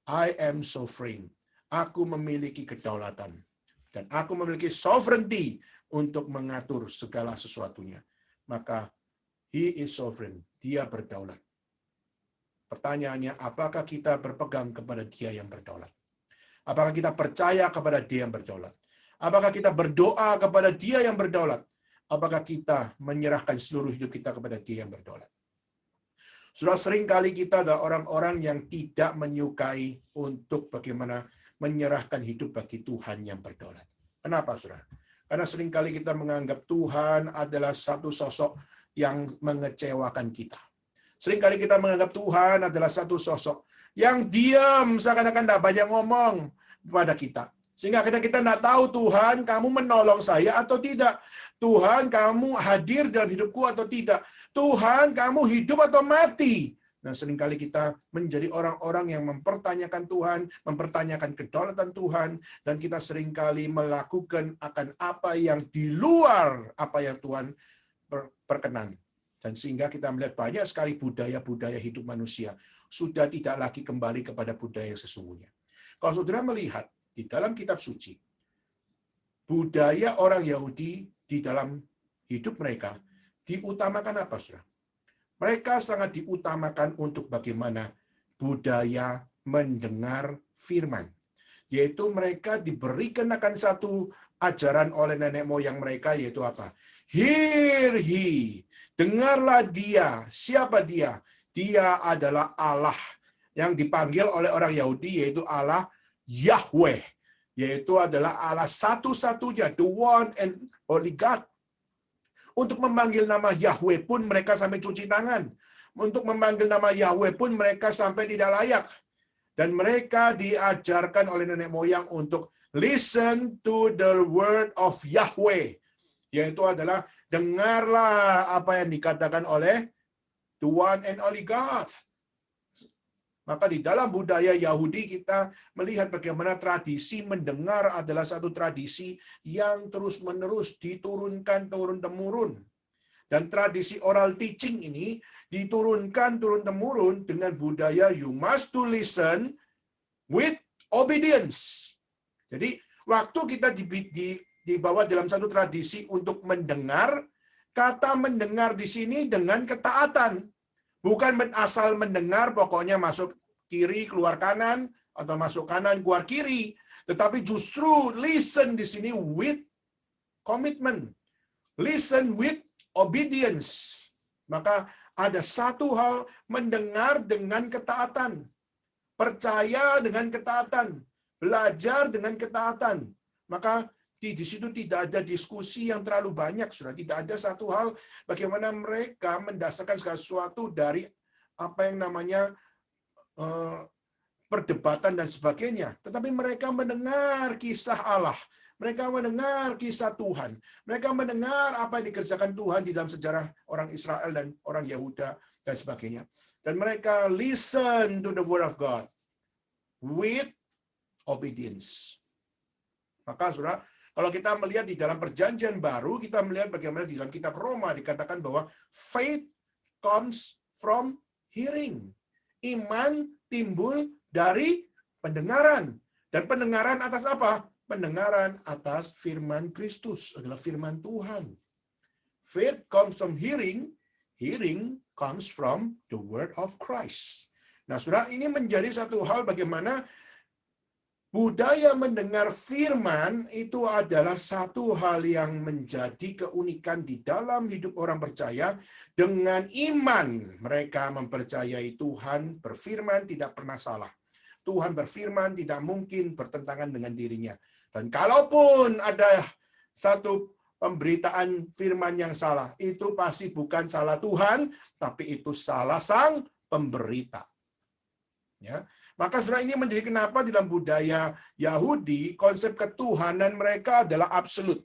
I am sovereign. Aku memiliki kedaulatan. Dan aku memiliki sovereignty untuk mengatur segala sesuatunya. Maka He is sovereign. Dia berdaulat. Pertanyaannya, apakah kita berpegang kepada Dia yang berdaulat? Apakah kita percaya kepada Dia yang berdaulat? Apakah kita berdoa kepada Dia yang berdaulat? Apakah kita menyerahkan seluruh hidup kita kepada Dia yang berdaulat? Sudah sering kali kita adalah orang-orang yang tidak menyukai untuk bagaimana menyerahkan hidup bagi Tuhan yang berdaulat. Kenapa, Saudara? Karena sering kali kita menganggap Tuhan adalah satu sosok yang mengecewakan kita. Sering kali kita menganggap Tuhan adalah satu sosok yang diam, seakan-akan tidak banyak ngomong kepada kita. Sehingga kadang kita tidak tahu, Tuhan, kamu menolong saya atau tidak. Tuhan, kamu hadir dalam hidupku atau tidak. Tuhan, kamu hidup atau mati. Nah, seringkali kita menjadi orang-orang yang mempertanyakan Tuhan, mempertanyakan kedaulatan Tuhan, dan kita seringkali melakukan akan apa yang di luar apa yang Tuhan berkenan. Dan sehingga kita melihat banyak sekali budaya-budaya hidup manusia sudah tidak lagi kembali kepada budaya yang sesungguhnya. Kalau saudara melihat di dalam kitab suci, budaya orang Yahudi di dalam hidup mereka diutamakan apa, saudara? Mereka sangat diutamakan untuk bagaimana budaya mendengar firman. Yaitu mereka diberikan akan satu ajaran oleh nenek moyang mereka, yaitu apa? Hear he, dengarlah dia. Siapa dia? Dia adalah Allah yang dipanggil oleh orang Yahudi, yaitu Allah Yahweh. Yaitu adalah Allah satu-satunya, the one and only God. Untuk memanggil nama Yahweh pun mereka sampai cuci tangan. Untuk memanggil nama Yahweh pun mereka sampai tidak layak. Dan mereka diajarkan oleh nenek moyang untuk listen to the word of Yahweh. Yaitu adalah dengarlah apa yang dikatakan oleh the one and only God. Maka di dalam budaya Yahudi kita melihat bagaimana tradisi mendengar adalah satu tradisi yang terus-menerus diturunkan turun-temurun. Dan tradisi oral teaching ini diturunkan turun-temurun dengan budaya you must to listen with obedience. Jadi waktu kita dibawa dalam satu tradisi untuk mendengar, kata mendengar di sini dengan ketaatan. Bukan asal mendengar, pokoknya masuk kiri, keluar kanan, atau masuk kanan, keluar kiri. Tetapi justru listen di sini with commitment. Listen with obedience. Maka ada satu hal mendengar dengan ketaatan. Percaya dengan ketaatan. Belajar dengan ketaatan. Maka di situ tidak ada diskusi yang terlalu banyak, sudah tidak ada satu hal bagaimana mereka mendasarkan segala sesuatu dari apa yang namanya perdebatan dan sebagainya. Tetapi mereka mendengar kisah Allah, mereka mendengar kisah Tuhan, mereka mendengar apa yang dikerjakan Tuhan di dalam sejarah orang Israel dan orang Yehuda dan sebagainya. Dan mereka listen to the word of God with obedience. Maka saudara, kalau kita melihat di dalam perjanjian baru, kita melihat bagaimana di dalam kitab Roma dikatakan bahwa faith comes from hearing. Iman timbul dari pendengaran. Dan pendengaran atas apa? Pendengaran atas firman Kristus, adalah firman Tuhan. Faith comes from hearing, hearing comes from the word of Christ. Nah, saudara, ini menjadi satu hal bagaimana budaya mendengar firman itu adalah satu hal yang menjadi keunikan di dalam hidup orang percaya. Dengan iman mereka mempercayai Tuhan berfirman tidak pernah salah. Tuhan berfirman tidak mungkin bertentangan dengan dirinya. Dan kalaupun ada satu pemberitaan firman yang salah, itu pasti bukan salah Tuhan, tapi itu salah sang pemberita. Ya. Maka saudara, ini menjadi kenapa di dalam budaya Yahudi konsep ketuhanan mereka adalah absolut.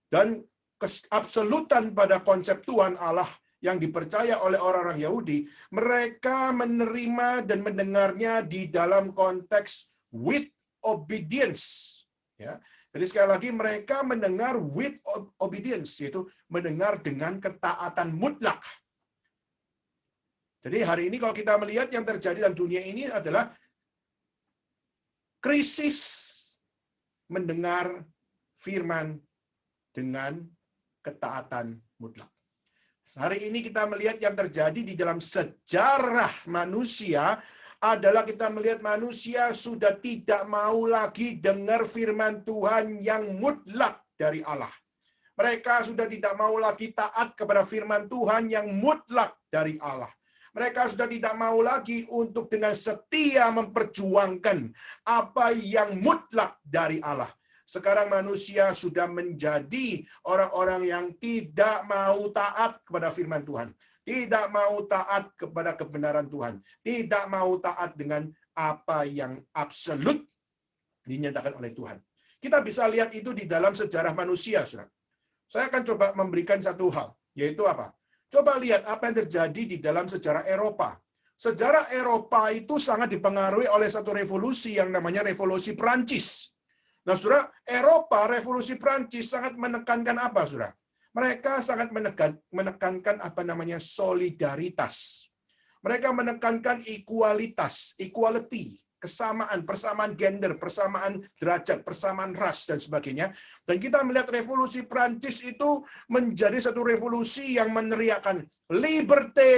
Dan keabsolutan pada konsep Tuhan Allah yang dipercaya oleh orang-orang Yahudi, mereka menerima dan mendengarnya di dalam konteks with obedience. Ya. Jadi sekali lagi mereka mendengar with obedience, yaitu mendengar dengan ketaatan mutlak. Jadi hari ini kalau kita melihat yang terjadi dalam dunia ini adalah krisis mendengar firman dengan ketaatan mutlak. Hari ini kita melihat yang terjadi di dalam sejarah manusia adalah kita melihat manusia sudah tidak mau lagi dengar firman Tuhan yang mutlak dari Allah. Mereka sudah tidak mau lagi taat kepada firman Tuhan yang mutlak dari Allah. Mereka sudah tidak mau lagi untuk dengan setia memperjuangkan apa yang mutlak dari Allah. Sekarang manusia sudah menjadi orang-orang yang tidak mau taat kepada firman Tuhan. Tidak mau taat kepada kebenaran Tuhan. Tidak mau taat dengan apa yang absolut dinyatakan oleh Tuhan. Kita bisa lihat itu di dalam sejarah manusia, saudara. Saya akan coba memberikan satu hal, yaitu apa? Coba lihat apa yang terjadi di dalam sejarah Eropa. Sejarah Eropa itu sangat dipengaruhi oleh satu revolusi yang namanya Revolusi Prancis. Nah, saudara, Eropa, Revolusi Prancis sangat menekankan apa, saudara? Mereka sangat menekankan apa namanya solidaritas. Mereka menekankan equality. kesamaan, persamaan gender, persamaan derajat, persamaan ras, dan sebagainya. Dan kita melihat revolusi Prancis itu menjadi satu revolusi yang meneriakkan liberté,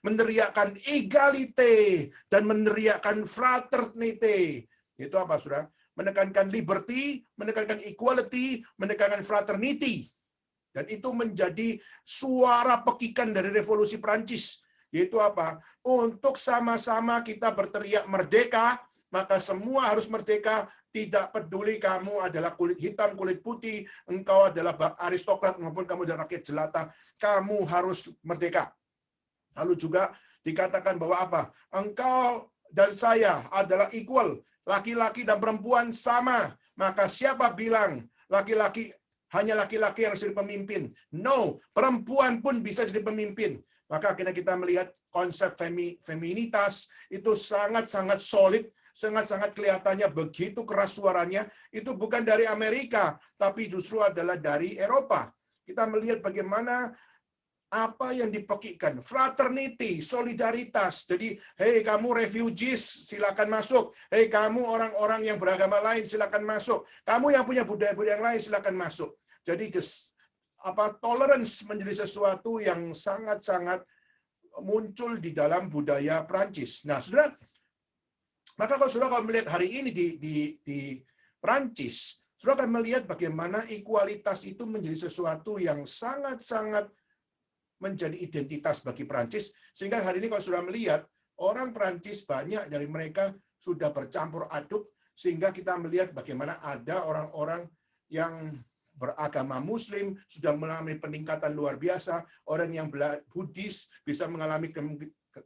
meneriakkan egalite, dan meneriakkan fraternité. Itu apa, saudara? Menekankan liberty, menekankan equality, menekankan fraternity. Dan itu menjadi suara pekikan dari revolusi Prancis. Yaitu apa? Untuk sama-sama kita berteriak merdeka, maka semua harus merdeka, tidak peduli kamu adalah kulit hitam, kulit putih, engkau adalah aristokrat maupun kamu adalah rakyat jelata, kamu harus merdeka. Lalu juga dikatakan bahwa apa? Engkau dan saya adalah equal, laki-laki dan perempuan sama. Maka siapa bilang hanya laki-laki yang harus jadi pemimpin? No, perempuan pun bisa jadi pemimpin. Maka akhirnya kita melihat konsep feminitas itu sangat-sangat solid, sangat-sangat kelihatannya begitu keras suaranya. Itu bukan dari Amerika, tapi justru adalah dari Eropa. Kita melihat bagaimana apa yang dipekikkan, fraternity, solidaritas. Jadi, hei kamu refugees, silakan masuk. Hei kamu orang-orang yang beragama lain, silakan masuk. Kamu yang punya budaya-budaya yang lain, silakan masuk. Jadi, tolerance menjadi sesuatu yang sangat-sangat muncul di dalam budaya Prancis. Nah, saudara, maka kalau saudara melihat hari ini di Prancis, saudara akan melihat bagaimana ekualitas itu menjadi sesuatu yang sangat-sangat menjadi identitas bagi Prancis, sehingga hari ini kalau sudah melihat orang Prancis banyak dari mereka sudah bercampur aduk, sehingga kita melihat bagaimana ada orang-orang yang beragama Muslim sudah mengalami peningkatan luar biasa, orang yang Buddhis bisa mengalami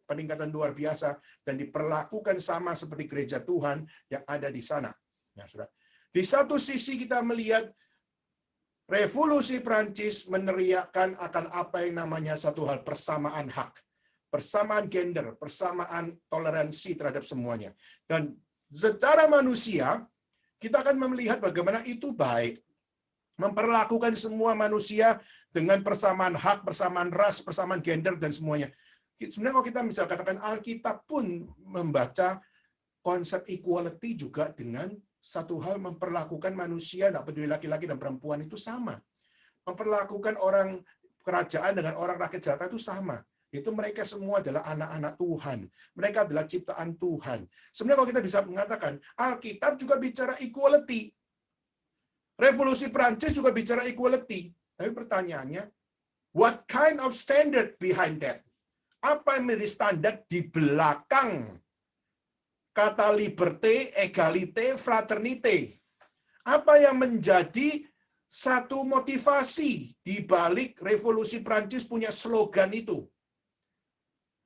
peningkatan luar biasa dan diperlakukan sama seperti gereja Tuhan yang ada di sana. Nah, saudara, di satu sisi kita melihat revolusi Prancis meneriakkan akan apa yang namanya satu hal persamaan hak, persamaan gender, persamaan toleransi terhadap semuanya. Dan secara manusia, kita akan melihat bagaimana itu baik, memperlakukan semua manusia dengan persamaan hak, persamaan ras, persamaan gender, dan semuanya. Sebenarnya kalau kita bisa katakan Alkitab pun membaca konsep equality juga dengan satu hal memperlakukan manusia, tidak peduli laki-laki dan perempuan itu sama. Memperlakukan orang kerajaan dengan orang rakyat jelata itu sama. Itu mereka semua adalah anak-anak Tuhan. Mereka adalah ciptaan Tuhan. Sebenarnya kalau kita bisa mengatakan, Alkitab juga bicara equality. Revolusi Prancis juga bicara equality. Tapi pertanyaannya, what kind of standard behind that? Apa yang menjadi standar di belakang kata liberté, égalité, fraternité? Apa yang menjadi satu motivasi di balik revolusi Prancis punya slogan itu?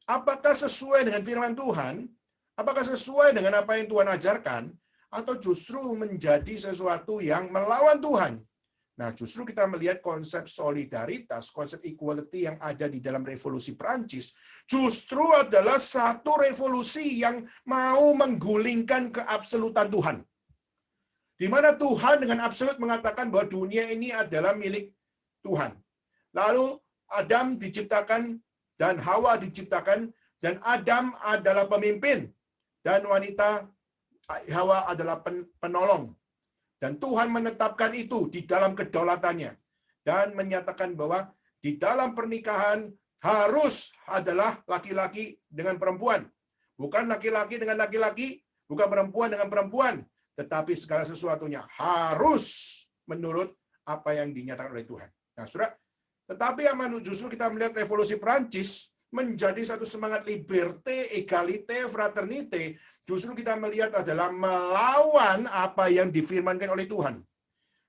Apakah sesuai dengan firman Tuhan? Apakah sesuai dengan apa yang Tuhan ajarkan? Atau justru menjadi sesuatu yang melawan Tuhan? Nah, justru kita melihat konsep solidaritas, konsep equality yang ada di dalam revolusi Prancis, justru adalah satu revolusi yang mau menggulingkan keabsolutan Tuhan. Di mana Tuhan dengan absolut mengatakan bahwa dunia ini adalah milik Tuhan. Lalu Adam diciptakan dan Hawa diciptakan, dan Adam adalah pemimpin, dan wanita Hawa adalah penolong. Dan Tuhan menetapkan itu di dalam kedaulatannya. Dan menyatakan bahwa di dalam pernikahan harus adalah laki-laki dengan perempuan. Bukan laki-laki dengan laki-laki, bukan perempuan dengan perempuan. Tetapi segala sesuatunya harus menurut apa yang dinyatakan oleh Tuhan. Nah, saudara, tetapi yang justru kita melihat revolusi Prancis menjadi satu semangat liberté, égalité, fraternité, justru kita melihat adalah melawan apa yang difirmankan oleh Tuhan.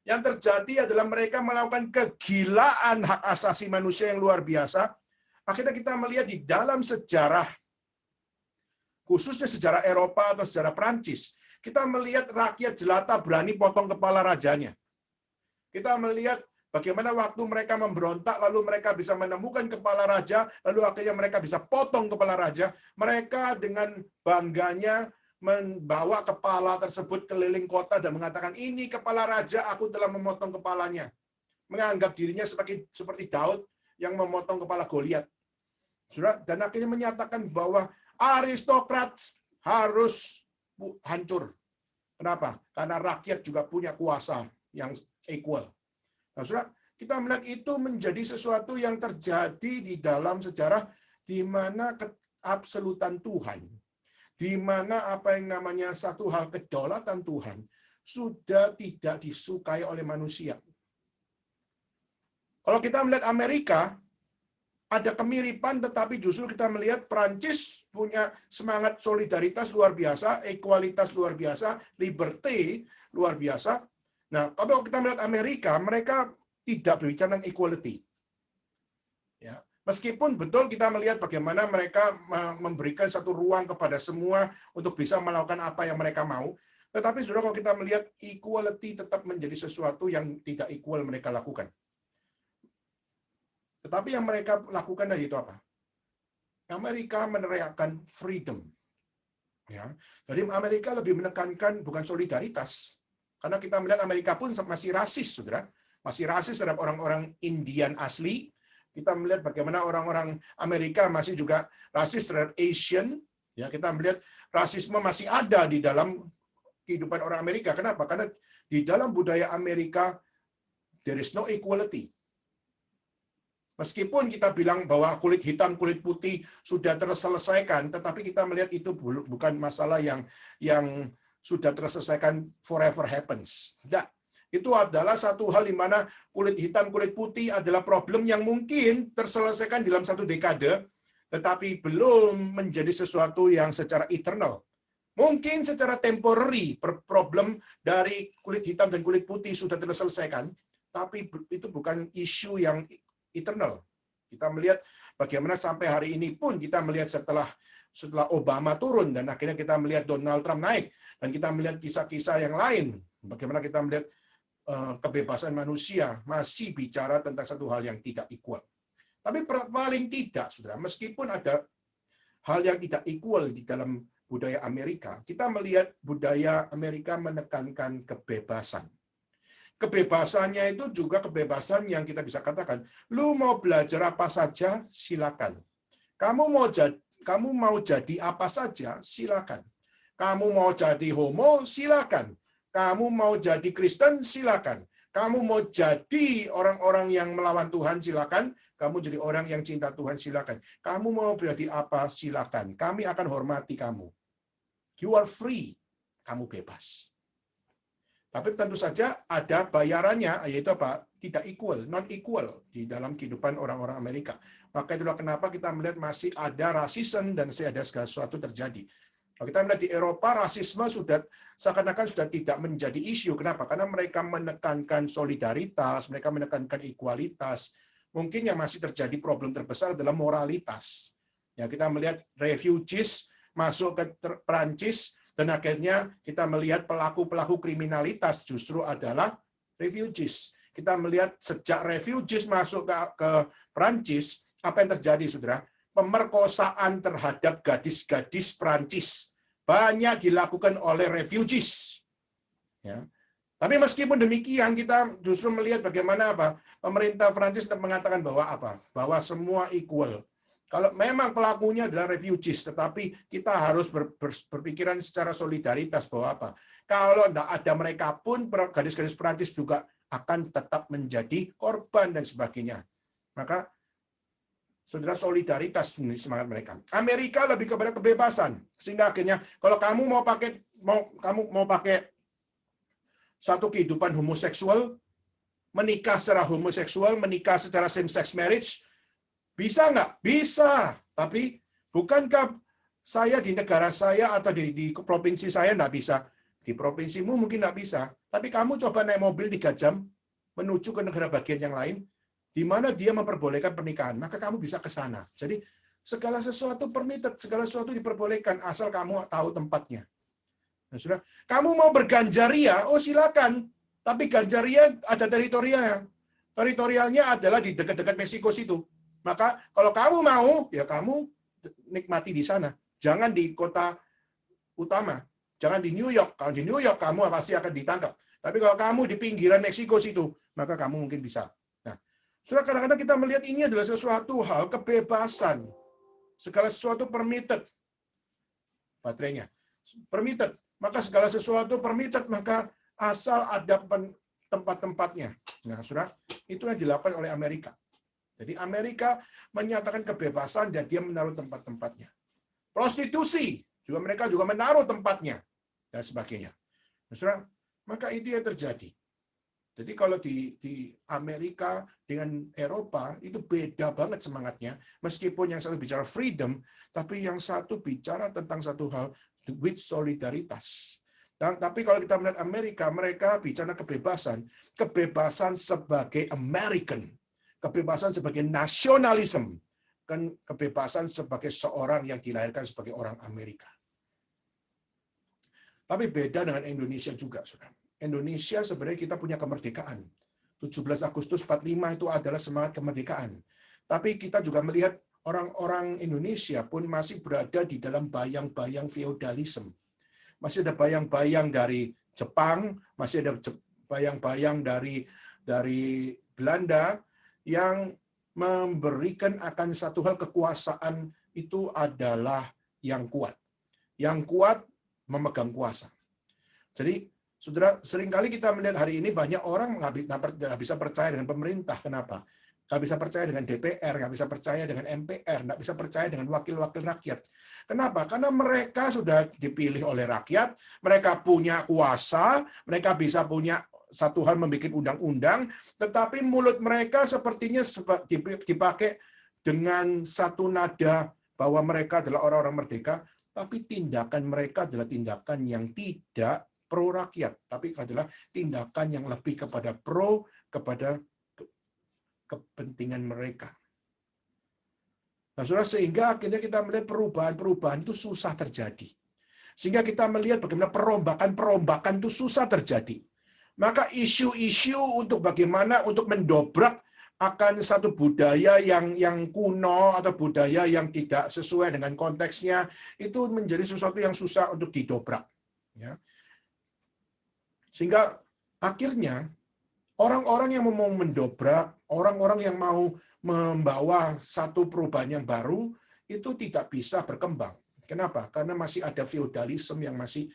Yang terjadi adalah mereka melakukan kegilaan hak asasi manusia yang luar biasa. Akhirnya kita melihat di dalam sejarah, khususnya sejarah Eropa atau sejarah Prancis, kita melihat rakyat jelata berani potong kepala rajanya. Kita melihat bagaimana waktu mereka memberontak, lalu mereka bisa menemukan kepala raja, lalu akhirnya mereka bisa potong kepala raja. Mereka dengan bangganya membawa kepala tersebut keliling kota dan mengatakan, ini kepala raja, aku telah memotong kepalanya. Menganggap dirinya seperti Daud yang memotong kepala Goliat. Dan akhirnya menyatakan bahwa aristokrat harus hancur. Kenapa? Karena rakyat juga punya kuasa yang equal. Nah, saudara, kita melihat itu menjadi sesuatu yang terjadi di dalam sejarah di mana keabsolutan Tuhan, di mana apa yang namanya satu hal kedaulatan Tuhan sudah tidak disukai oleh manusia. Kalau kita melihat Amerika, ada kemiripan, tetapi justru kita melihat Prancis punya semangat solidaritas luar biasa, ekualitas luar biasa, liberty luar biasa. Nah, kalau kita melihat Amerika, mereka tidak berbicara tentang equality. Ya, meskipun betul kita melihat bagaimana mereka memberikan satu ruang kepada semua untuk bisa melakukan apa yang mereka mau, tetapi saudara, kalau kita melihat equality tetap menjadi sesuatu yang tidak equal mereka lakukan. Tetapi yang mereka lakukan itu apa? Amerika meneriakkan freedom. Ya, jadi Amerika lebih menekankan bukan solidaritas, karena kita melihat Amerika pun masih rasis, saudara, masih rasis terhadap orang-orang Indian asli. Kita melihat bagaimana orang-orang Amerika masih juga rasis terhadap Asian. Ya, kita melihat rasisme masih ada di dalam kehidupan orang Amerika. Kenapa? Karena di dalam budaya Amerika there is no equality. Meskipun kita bilang bahwa kulit hitam, kulit putih sudah terselesaikan, tetapi kita melihat itu bukan masalah yang sudah terselesaikan forever happens. Tidak. Itu adalah satu hal di mana kulit hitam, kulit putih adalah problem yang mungkin terselesaikan dalam satu dekade, tetapi belum menjadi sesuatu yang secara eternal. Mungkin secara temporary problem dari kulit hitam dan kulit putih sudah terselesaikan, tapi itu bukan isu yang eternal. Kita melihat bagaimana sampai hari ini pun kita melihat setelah Obama turun dan akhirnya kita melihat Donald Trump naik dan kita melihat kisah-kisah yang lain. Bagaimana kita melihat kebebasan manusia masih bicara tentang satu hal yang tidak equal. Tapi paling tidak, saudara, meskipun ada hal yang tidak equal di dalam budaya Amerika, kita melihat budaya Amerika menekankan kebebasan. Kebebasannya itu juga kebebasan yang kita bisa katakan, lu mau belajar apa saja, silakan. Kamu mau jadi apa saja, silakan. Kamu mau jadi homo, silakan. Kamu mau jadi Kristen, silakan. Kamu mau jadi orang-orang yang melawan Tuhan, silakan. Kamu jadi orang yang cinta Tuhan, silakan. Kamu mau jadi apa, silakan. Kami akan hormati kamu. You are free. Kamu bebas. Tapi tentu saja ada bayarannya, yaitu apa? Tidak equal, non equal di dalam kehidupan orang-orang Amerika. Maka itulah kenapa kita melihat masih ada rasisme dan masih ada segala sesuatu terjadi. Kalau kita melihat di Eropa, rasisme sudah seakan-akan sudah tidak menjadi isu. Kenapa? Karena mereka menekankan solidaritas, mereka menekankan ekualitas. Mungkin yang masih terjadi problem terbesar adalah moralitas. Ya, kita melihat refugees masuk ke Perancis, dan akhirnya kita melihat pelaku-pelaku kriminalitas justru adalah refugees. Kita melihat sejak refugees masuk ke Perancis, apa yang terjadi, saudara? Pemerkosaan terhadap gadis-gadis Perancis banyak dilakukan oleh refugees. Ya. Tapi meskipun demikian, kita justru melihat bagaimana pemerintah Perancis mengatakan bahwa semua equal. Kalau memang pelakunya adalah refugees, tetapi kita harus berpikiran secara solidaritas bahwa kalau tidak ada mereka pun gadis-gadis Perancis juga akan tetap menjadi korban dan sebagainya. Maka saudara, solidaritas semangat mereka. Amerika lebih kepada kebebasan, sehingga akhirnya kalau kamu mau pakai satu kehidupan homoseksual, menikah secara homoseksual, menikah secara same-sex marriage, bisa nggak? Bisa. Tapi bukankah saya di negara saya atau di provinsi saya nggak bisa? Di provinsimu mungkin nggak bisa. Tapi kamu coba naik mobil 3 jam menuju ke negara bagian yang lain, di mana dia memperbolehkan pernikahan, maka kamu bisa ke sana. Jadi segala sesuatu permitted, segala sesuatu diperbolehkan asal kamu tahu tempatnya. Nah, sudah, kamu mau berganjaria, oh silakan. Tapi ganjaria ada teritorialnya. Teritorialnya adalah di dekat-dekat Meksiko situ. Maka kalau kamu mau, ya kamu nikmati di sana. Jangan di kota utama. Jangan di New York. Kalau di New York, kamu pasti akan ditangkap. Tapi kalau kamu di pinggiran Meksiko situ, maka kamu mungkin bisa. Nah, sudah kadang-kadang kita melihat ini adalah sesuatu hal kebebasan. Segala sesuatu permitted. Baterainya. Permitted. Maka segala sesuatu permitted, maka asal ada tempat-tempatnya. Nah, saudara, itu yang dilakukan oleh Amerika. Jadi Amerika menyatakan kebebasan dan dia menaruh tempat-tempatnya. Prostitusi juga mereka juga menaruh tempatnya dan sebagainya. Nah, saudara, maka itu yang terjadi. Jadi kalau di Amerika dengan Eropa itu beda banget semangatnya. Meskipun yang satu bicara freedom, tapi yang satu bicara tentang satu hal with solidaritas. Tapi kalau kita melihat Amerika, mereka bicara kebebasan sebagai American, kebebasan sebagai nasionalisme, kan kebebasan sebagai seorang yang dilahirkan sebagai orang Amerika. Tapi beda dengan Indonesia juga, saudara. Indonesia sebenarnya kita punya kemerdekaan. 17 Agustus 45 itu adalah semangat kemerdekaan. Tapi kita juga melihat orang-orang Indonesia pun masih berada di dalam bayang-bayang feodalisme. Masih ada bayang-bayang dari Jepang, masih ada bayang-bayang dari Belanda yang memberikan akan satu hal kekuasaan itu adalah yang kuat. Yang kuat memegang kuasa. Jadi, saudara, seringkali kita melihat hari ini banyak orang nggak bisa percaya dengan pemerintah. Kenapa? Nggak bisa percaya dengan DPR, nggak bisa percaya dengan MPR, nggak bisa percaya dengan wakil-wakil rakyat. Kenapa? Karena mereka sudah dipilih oleh rakyat, mereka punya kuasa, mereka bisa punya satu hal membuat undang-undang, tetapi mulut mereka sepertinya dipakai dengan satu nada bahwa mereka adalah orang-orang merdeka, tapi tindakan mereka adalah tindakan yang tidak pro rakyat, tapi adalah tindakan yang lebih kepada kepada kepentingan mereka. Nah, saudara, sehingga akhirnya kita melihat perubahan-perubahan itu susah terjadi. Sehingga kita melihat bagaimana perombakan-perombakan itu susah terjadi. Maka isu-isu untuk bagaimana untuk mendobrak akan satu budaya yang kuno atau budaya yang tidak sesuai dengan konteksnya itu menjadi sesuatu yang susah untuk didobrak. Ya. Sehingga akhirnya orang-orang yang mau mendobrak, orang-orang yang mau membawa satu perubahan yang baru itu tidak bisa berkembang. Kenapa? Karena masih ada feodalisme yang masih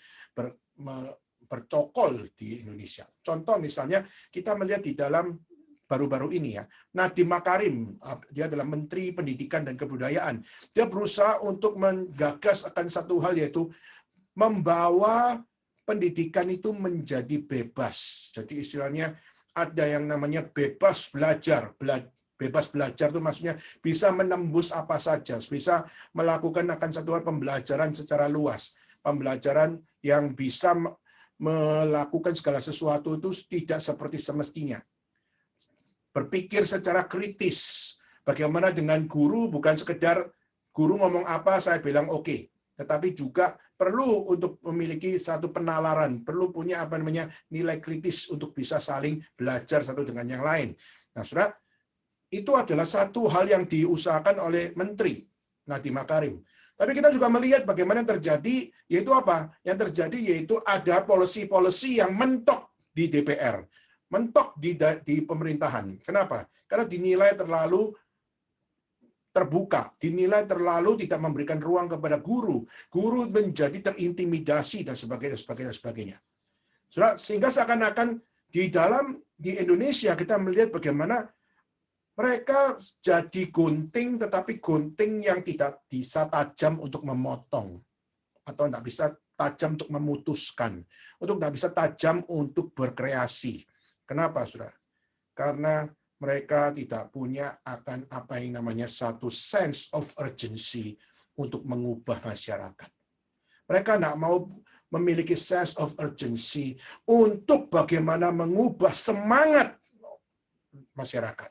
bercokol di Indonesia. Contoh misalnya kita melihat di dalam baru-baru ini ya, Nadiem Makarim, dia adalah Menteri Pendidikan dan Kebudayaan. Dia berusaha untuk menggagas akan satu hal, yaitu membawa pendidikan itu menjadi bebas. Jadi istilahnya ada yang namanya bebas belajar. Bebas belajar itu maksudnya bisa menembus apa saja, bisa melakukan akan satu hal pembelajaran secara luas. Pembelajaran yang bisa melakukan segala sesuatu itu tidak seperti semestinya. Berpikir secara kritis. Bagaimana dengan guru, bukan sekedar guru ngomong apa, saya bilang oke. Tetapi juga perlu untuk memiliki satu penalaran, perlu punya nilai kritis untuk bisa saling belajar satu dengan yang lain. Nah, saudara, itu adalah satu hal yang diusahakan oleh Menteri Nadiem Makarim. Tapi kita juga melihat bagaimana yang terjadi, yaitu apa? Yang terjadi yaitu ada policy-policy yang mentok di DPR, mentok di pemerintahan. Kenapa? Karena dinilai terlalu terbuka, dinilai terlalu tidak memberikan ruang kepada guru. Guru menjadi terintimidasi dan sebagainya. Sehingga seakan-akan di Indonesia kita melihat bagaimana mereka jadi gunting, tetapi gunting yang tidak bisa tajam untuk memotong, atau tidak bisa tajam untuk memutuskan, untuk tidak bisa tajam untuk berkreasi. Kenapa, saudara? Karena mereka tidak punya akan apa yang namanya satu sense of urgency untuk mengubah masyarakat. Mereka tidak mau memiliki sense of urgency untuk bagaimana mengubah semangat masyarakat.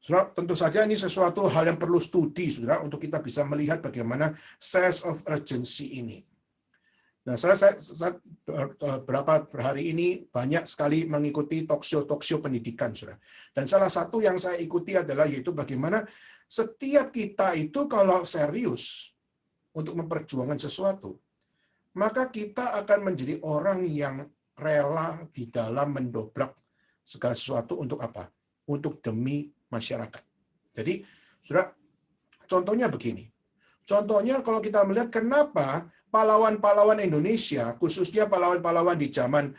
Saudara, tentu saja ini sesuatu hal yang perlu studi, saudara, untuk kita bisa melihat bagaimana sense of urgency ini. Nah, saya beberapa hari ini banyak sekali mengikuti talk show pendidikan, saudara. Dan salah satu yang saya ikuti adalah yaitu bagaimana setiap kita itu kalau serius untuk memperjuangkan sesuatu, maka kita akan menjadi orang yang rela di dalam mendobrak segala sesuatu untuk apa? Untuk demi masyarakat. Jadi, saudara, contohnya begini. Contohnya kalau kita melihat kenapa pahlawan-pahlawan Indonesia, khususnya pahlawan-pahlawan di zaman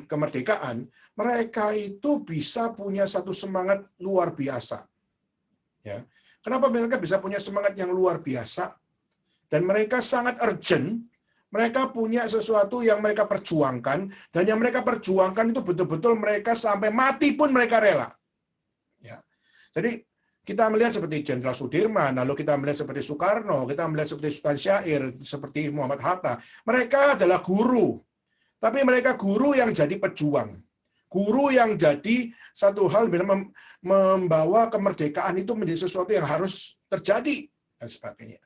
kemerdekaan, mereka itu bisa punya satu semangat luar biasa. Ya. Kenapa mereka bisa punya semangat yang luar biasa? Dan mereka sangat urgent, mereka punya sesuatu yang mereka perjuangkan, dan yang mereka perjuangkan itu betul-betul mereka sampai mati pun mereka rela. Ya. Jadi kita melihat seperti Jenderal Sudirman, lalu kita melihat seperti Soekarno, kita melihat seperti Sultan Syair, seperti Muhammad Hatta. Mereka adalah guru, tapi mereka guru yang jadi pejuang. Guru yang jadi satu hal membawa kemerdekaan itu menjadi sesuatu yang harus terjadi dan sebagainya.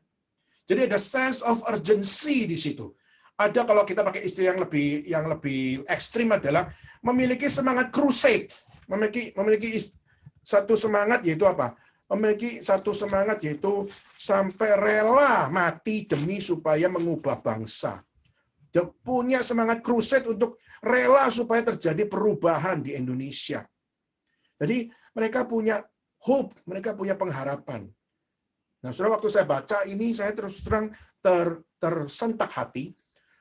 Jadi ada sense of urgency di situ. Ada, kalau kita pakai istilah yang lebih ekstrim, adalah memiliki semangat crusade, memiliki satu semangat, yaitu apa? Memiliki satu semangat yaitu sampai rela mati demi supaya mengubah bangsa. Dan punya semangat crusade untuk rela supaya terjadi perubahan di Indonesia. Jadi mereka punya hope, mereka punya pengharapan. Nah, saudara, waktu saya baca ini, saya terus terang tersentak hati.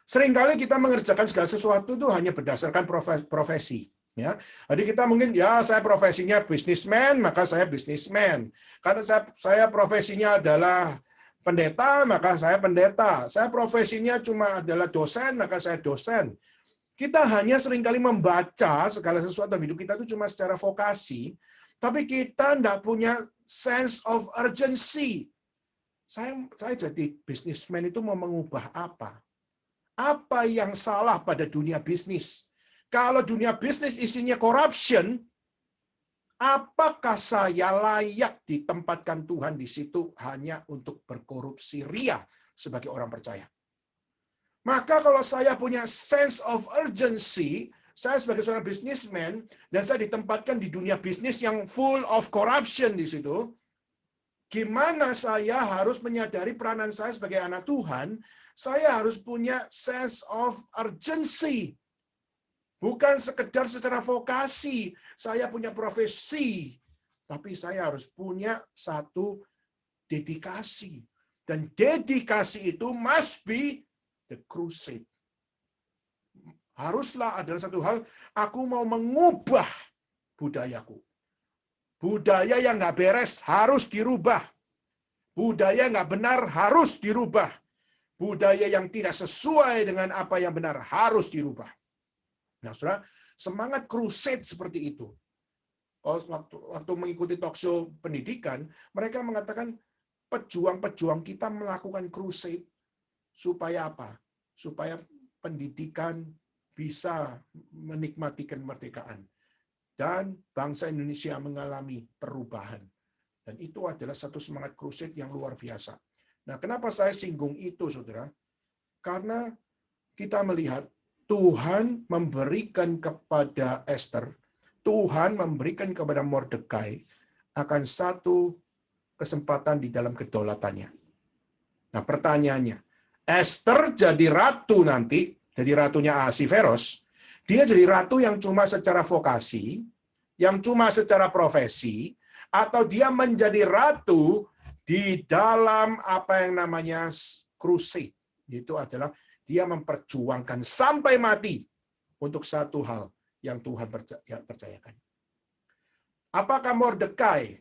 Seringkali kita mengerjakan segala sesuatu itu hanya berdasarkan profesi. Ya, jadi kita mungkin, ya saya profesinya businessman, maka saya businessman. Karena saya profesinya adalah pendeta, maka saya pendeta. Saya profesinya cuma adalah dosen, maka saya dosen. Kita hanya seringkali membaca segala sesuatu dalam hidup kita itu cuma secara vokasi, tapi kita tidak punya sense of urgency. Saya jadi businessman itu mau mengubah apa? Apa yang salah pada dunia bisnis? Kalau dunia bisnis isinya corruption, apakah saya layak ditempatkan Tuhan di situ hanya untuk berkorupsi ria sebagai orang percaya? Maka kalau saya punya sense of urgency, saya sebagai seorang businessman, dan saya ditempatkan di dunia bisnis yang full of corruption di situ, gimana saya harus menyadari peranan saya sebagai anak Tuhan, saya harus punya sense of urgency. Bukan sekedar secara vokasi, saya punya profesi, tapi saya harus punya satu dedikasi. Dan dedikasi itu must be the crusade. Haruslah adalah satu hal, aku mau mengubah budayaku. Budaya yang nggak beres harus dirubah. Budaya nggak benar harus dirubah. Budaya yang tidak sesuai dengan apa yang benar harus dirubah. Nah, saudara, semangat crusade seperti itu. Waktu mengikuti talk show pendidikan, mereka mengatakan pejuang-pejuang kita melakukan crusade supaya apa? Supaya pendidikan bisa menikmati kemerdekaan dan bangsa Indonesia mengalami perubahan. Dan itu adalah satu semangat crusade yang luar biasa. Nah, kenapa saya singgung itu, saudara? Karena kita melihat Tuhan memberikan kepada Esther, Tuhan memberikan kepada Mordekai akan satu kesempatan di dalam kedaulatannya. Nah, pertanyaannya, Esther jadi ratu nanti, jadi ratunya Ahasveros, dia jadi ratu yang cuma secara vokasi, yang cuma secara profesi, atau dia menjadi ratu di dalam apa yang namanya crusade. Itu adalah dia memperjuangkan sampai mati untuk satu hal yang Tuhan percayakan. Apakah Mordekai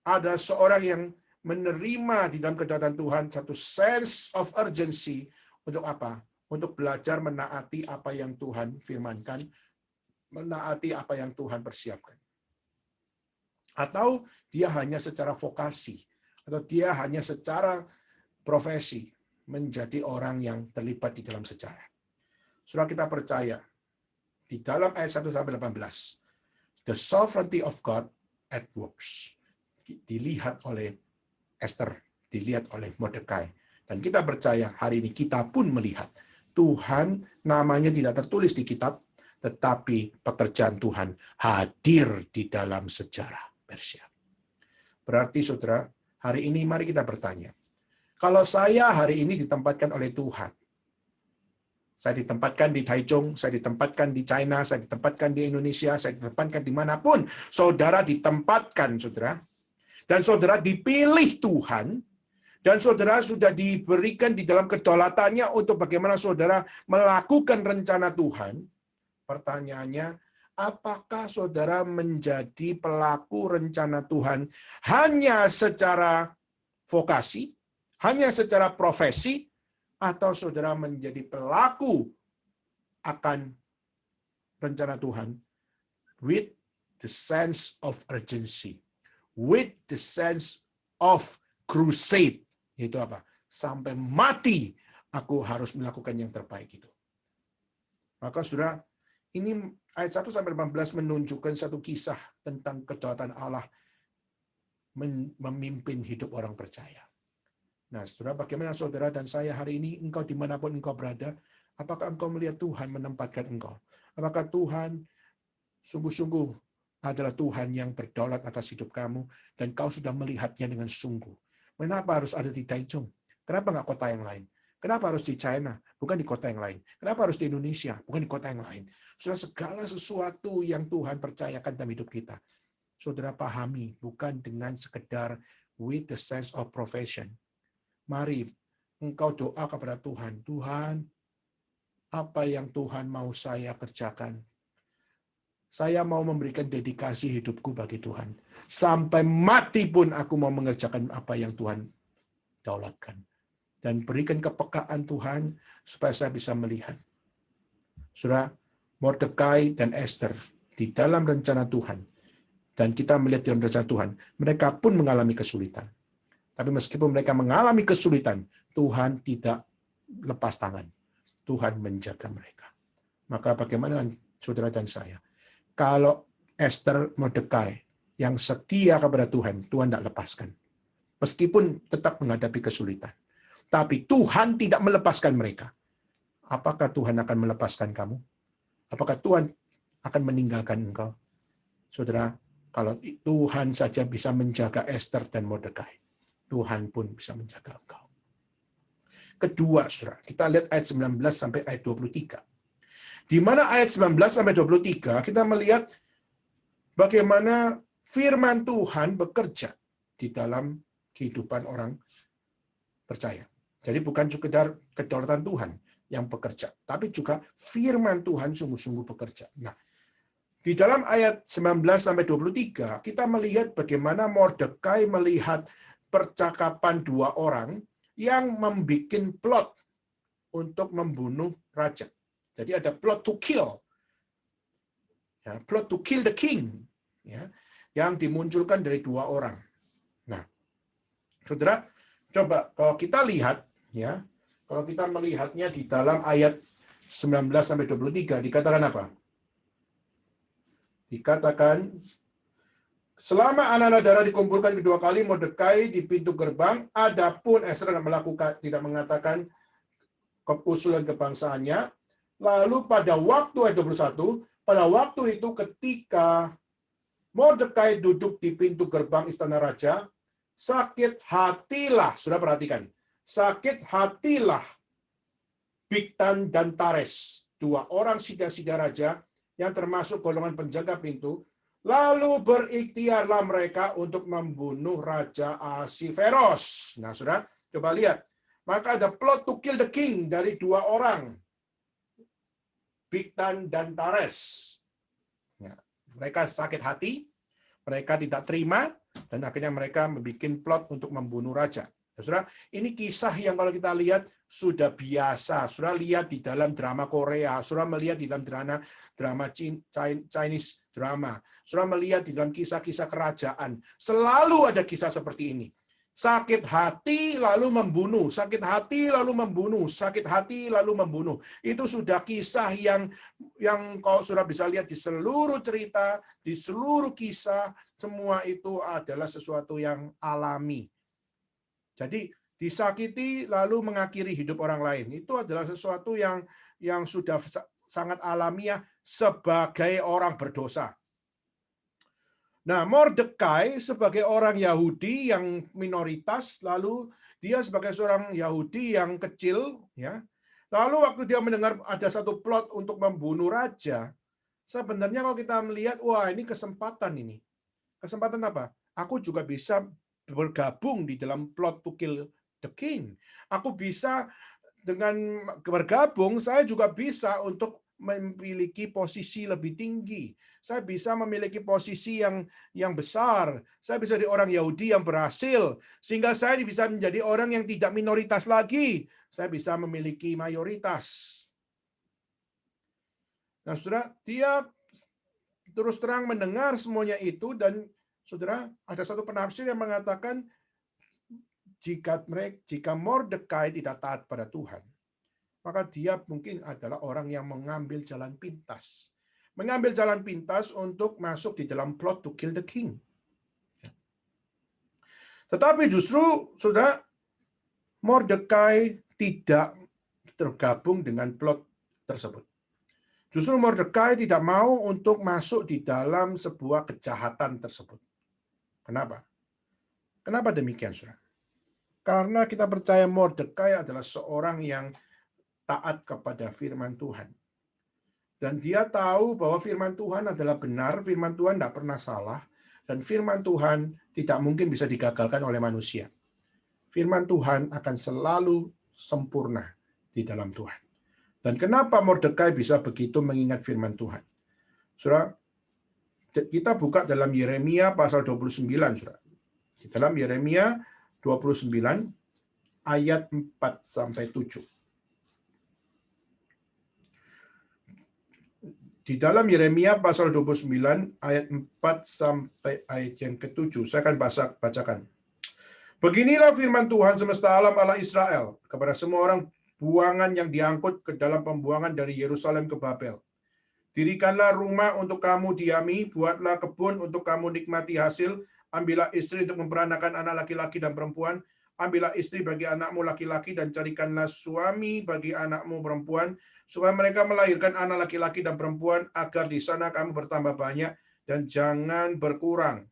ada seorang yang menerima di dalam kedaulatan Tuhan satu sense of urgency untuk apa? Untuk belajar menaati apa yang Tuhan firmankan, menaati apa yang Tuhan persiapkan. Atau dia hanya secara vokasi, atau dia hanya secara profesi menjadi orang yang terlibat di dalam sejarah. Saudara, kita percaya di dalam ayat 1-18, the sovereignty of God at works. Dilihat oleh Esther, dilihat oleh Mordekai. Dan kita percaya hari ini kita pun melihat Tuhan namanya tidak tertulis di kitab, tetapi pekerjaan Tuhan hadir di dalam sejarah Persia. Berarti saudara, hari ini mari kita bertanya, kalau saya hari ini ditempatkan oleh Tuhan, saya ditempatkan di Taichung, saya ditempatkan di China, saya ditempatkan di Indonesia, saya ditempatkan dimanapun, saudara ditempatkan, saudara, dan saudara dipilih Tuhan, Dan saudara sudah diberikan di dalam kedaulatannya untuk bagaimana saudara melakukan rencana Tuhan. Pertanyaannya, apakah saudara menjadi pelaku rencana Tuhan hanya secara vokasi, hanya secara profesi, atau saudara menjadi pelaku akan rencana Tuhan with the sense of urgency, with the sense of crusade. Itu apa? Sampai mati aku harus melakukan yang terbaik itu. Maka saudara, ini ayat 1 sampai 18 menunjukkan satu kisah tentang kedaulatan Allah memimpin hidup orang percaya. Nah, saudara, bagaimana saudara dan saya hari ini, engkau dimanapun engkau berada, apakah engkau melihat Tuhan menempatkan engkau? Apakah Tuhan sungguh-sungguh adalah Tuhan yang berdaulat atas hidup kamu, dan kau sudah melihatnya dengan sungguh? Kenapa harus ada di Taichung? Kenapa nggak kota yang lain? Kenapa harus di China, bukan di kota yang lain? Kenapa harus di Indonesia, bukan di kota yang lain? Saudara, segala sesuatu yang Tuhan percayakan dalam hidup kita, saudara pahami, bukan dengan sekedar with the sense of profession. Mari engkau doa kepada Tuhan, Tuhan, apa yang Tuhan mau saya kerjakan? Saya mau memberikan dedikasi hidupku bagi Tuhan. Sampai mati pun aku mau mengerjakan apa yang Tuhan daulatkan. Dan berikan kepekaan Tuhan supaya saya bisa melihat. Saudara, Mordekai dan Esther di dalam rencana Tuhan, dan kita melihat dalam rencana Tuhan, mereka pun mengalami kesulitan. Tapi meskipun mereka mengalami kesulitan, Tuhan tidak lepas tangan. Tuhan menjaga mereka. Maka bagaimana saudara dan saya? Kalau Esther, Mordekai yang setia kepada Tuhan, Tuhan tidak lepaskan. Meskipun tetap menghadapi kesulitan. Tapi Tuhan tidak melepaskan mereka. Apakah Tuhan akan melepaskan kamu? Apakah Tuhan akan meninggalkan engkau? Saudara, kalau Tuhan saja bisa menjaga Esther dan Mordekai, Tuhan pun bisa menjaga engkau. Kedua, saudara, kita lihat ayat 19 sampai ayat 23. Di mana ayat 19 sampai 23 kita melihat bagaimana firman Tuhan bekerja di dalam kehidupan orang percaya. Jadi bukan sekedar kedaulatan Tuhan yang bekerja, tapi juga firman Tuhan sungguh-sungguh bekerja. Nah, di dalam ayat 19 sampai 23 kita melihat bagaimana Mordekai melihat percakapan dua orang yang membuat plot untuk membunuh raja. Jadi ada plot to kill, ya, plot to kill the king, ya, yang dimunculkan dari dua orang. Nah, saudara, coba kalau kita lihat, ya, kalau kita melihatnya di dalam ayat 19 sampai 23 dikatakan apa? Dikatakan, selama anak-anak darah dikumpulkan kedua kali, Mordekai di pintu gerbang, adapun Esther tidak mengatakan keusulan kebangsaannya. Lalu pada waktu ayat 21, pada waktu itu ketika Mordekai duduk di pintu gerbang istana raja, sakit hatilah, sudah perhatikan, sakit hatilah Bigtan dan Tares, dua orang sida-sida raja yang termasuk golongan penjaga pintu, lalu berikhtiarlah mereka untuk membunuh Raja Ahasveros. Nah, saudara, coba lihat. Maka ada plot to kill the king dari dua orang, Bigtan dan Tares. Nah, mereka sakit hati, mereka tidak terima, dan akhirnya mereka membuat plot untuk membunuh raja. Saudara, ini kisah yang kalau kita lihat sudah biasa. Saudara lihat di dalam drama Korea, saudara melihat di dalam drama Chinese drama, saudara melihat di dalam kisah-kisah kerajaan. Selalu ada kisah seperti ini. Sakit hati lalu membunuh, sakit hati lalu membunuh, sakit hati lalu membunuh. Itu sudah kisah yang kau sudah bisa lihat di seluruh cerita, di seluruh kisah, semua itu adalah sesuatu yang alami. Jadi disakiti lalu mengakhiri hidup orang lain. Itu adalah sesuatu yang sudah sangat alamiah sebagai orang berdosa. Nah, Mordekai sebagai orang Yahudi yang minoritas, lalu dia sebagai seorang Yahudi yang kecil, ya. Lalu waktu dia mendengar ada satu plot untuk membunuh raja, sebenarnya kalau kita melihat, wah ini kesempatan ini. Kesempatan apa? Aku juga bisa bergabung di dalam plot to kill the king. Aku bisa dengan bergabung, saya juga bisa untuk memiliki posisi lebih tinggi. Saya bisa memiliki posisi yang besar. Saya bisa jadi orang Yahudi yang berhasil, sehingga saya bisa menjadi orang yang tidak minoritas lagi. Saya bisa memiliki mayoritas. Nah, saudara, dia terus terang mendengar semuanya itu, dan saudara, ada satu penafsir yang mengatakan jika Mordekai tidak taat pada Tuhan, maka dia mungkin adalah orang yang mengambil jalan pintas. Mengambil jalan pintas untuk masuk di dalam plot to kill the king. Tetapi justru, saudara, Mordekai tidak tergabung dengan plot tersebut. Justru Mordekai tidak mau untuk masuk di dalam sebuah kejahatan tersebut. Kenapa? Kenapa demikian, saudara? Karena kita percaya Mordekai adalah seorang yang taat kepada firman Tuhan. Dan dia tahu bahwa firman Tuhan adalah benar, firman Tuhan tidak pernah salah, dan firman Tuhan tidak mungkin bisa digagalkan oleh manusia. Firman Tuhan akan selalu sempurna di dalam Tuhan. Dan kenapa Mordekai bisa begitu mengingat firman Tuhan? Saudara, kita buka dalam Yeremia pasal 29, saudara. Di dalam Yeremia 29 ayat 4-7. Di dalam Yeremia pasal 29 ayat 4 sampai ayat yang ke-7. Saya akan bacakan. Beginilah firman Tuhan semesta alam Allah Israel kepada semua orang buangan yang diangkut ke dalam pembuangan dari Yerusalem ke Babel. Dirikanlah rumah untuk kamu diami, buatlah kebun untuk kamu nikmati hasil, ambillah istri untuk memperanakan anak laki-laki dan perempuan, ambillah istri bagi anakmu laki-laki dan carikanlah suami bagi anakmu perempuan, supaya mereka melahirkan anak laki-laki dan perempuan, agar di sana kamu bertambah banyak dan jangan berkurang.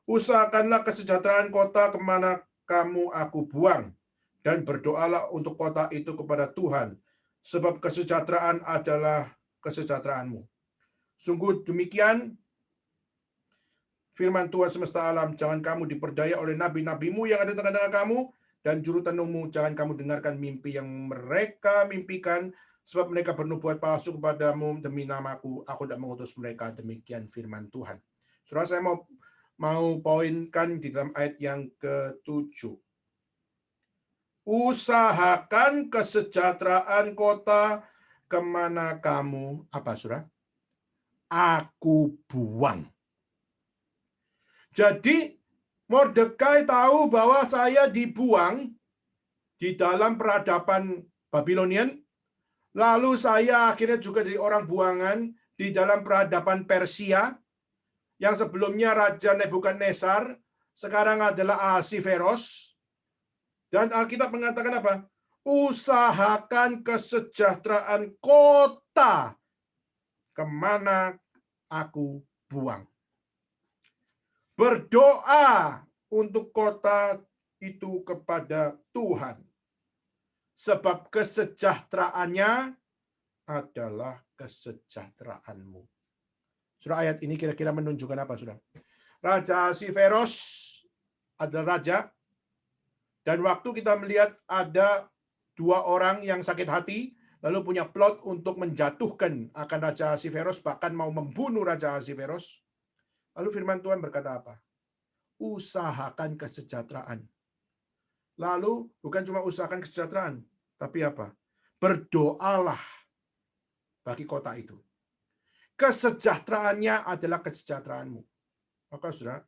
Usahakanlah kesejahteraan kota kemana kamu aku buang, dan berdoalah untuk kota itu kepada Tuhan, sebab kesejahteraan adalah kesejahteraanmu. Sungguh demikian firman Tuhan semesta alam, jangan kamu diperdaya oleh nabi-nabimu yang ada di tengah-tengah kamu, dan juru tenungmu jangan kamu dengarkan mimpi yang mereka mimpikan, sebab mereka bernubuat palsu kepadamu demi namaku, aku tidak mengutus mereka. Demikian firman Tuhan. Saudara, saya mau poinkan di dalam ayat yang ke-7. Usahakan kesejahteraan kota kemana kamu, apa saudara? Aku buang. Jadi Mordekai tahu bahwa saya dibuang di dalam peradaban Babilonian, lalu saya akhirnya juga dari orang buangan di dalam peradaban Persia, yang sebelumnya Raja Nebukadnezar, sekarang adalah Ahasveros. Dan Alkitab mengatakan apa? Usahakan kesejahteraan kota kemana aku buang. Berdoa untuk kota itu kepada Tuhan, sebab kesejahteraannya adalah kesejahteraanmu. Surah ayat ini kira-kira menunjukkan apa, saudara? Raja Ahasveros adalah raja, dan waktu kita melihat ada dua orang yang sakit hati, lalu punya plot untuk menjatuhkan akan Raja Ahasveros, bahkan mau membunuh Raja Ahasveros. Lalu firman Tuhan berkata apa? Usahakan kesejahteraan. Lalu bukan cuma usahakan kesejahteraan, tapi apa? Berdoalah bagi kota itu. Kesejahteraannya adalah kesejahteraanmu. Maka saudara,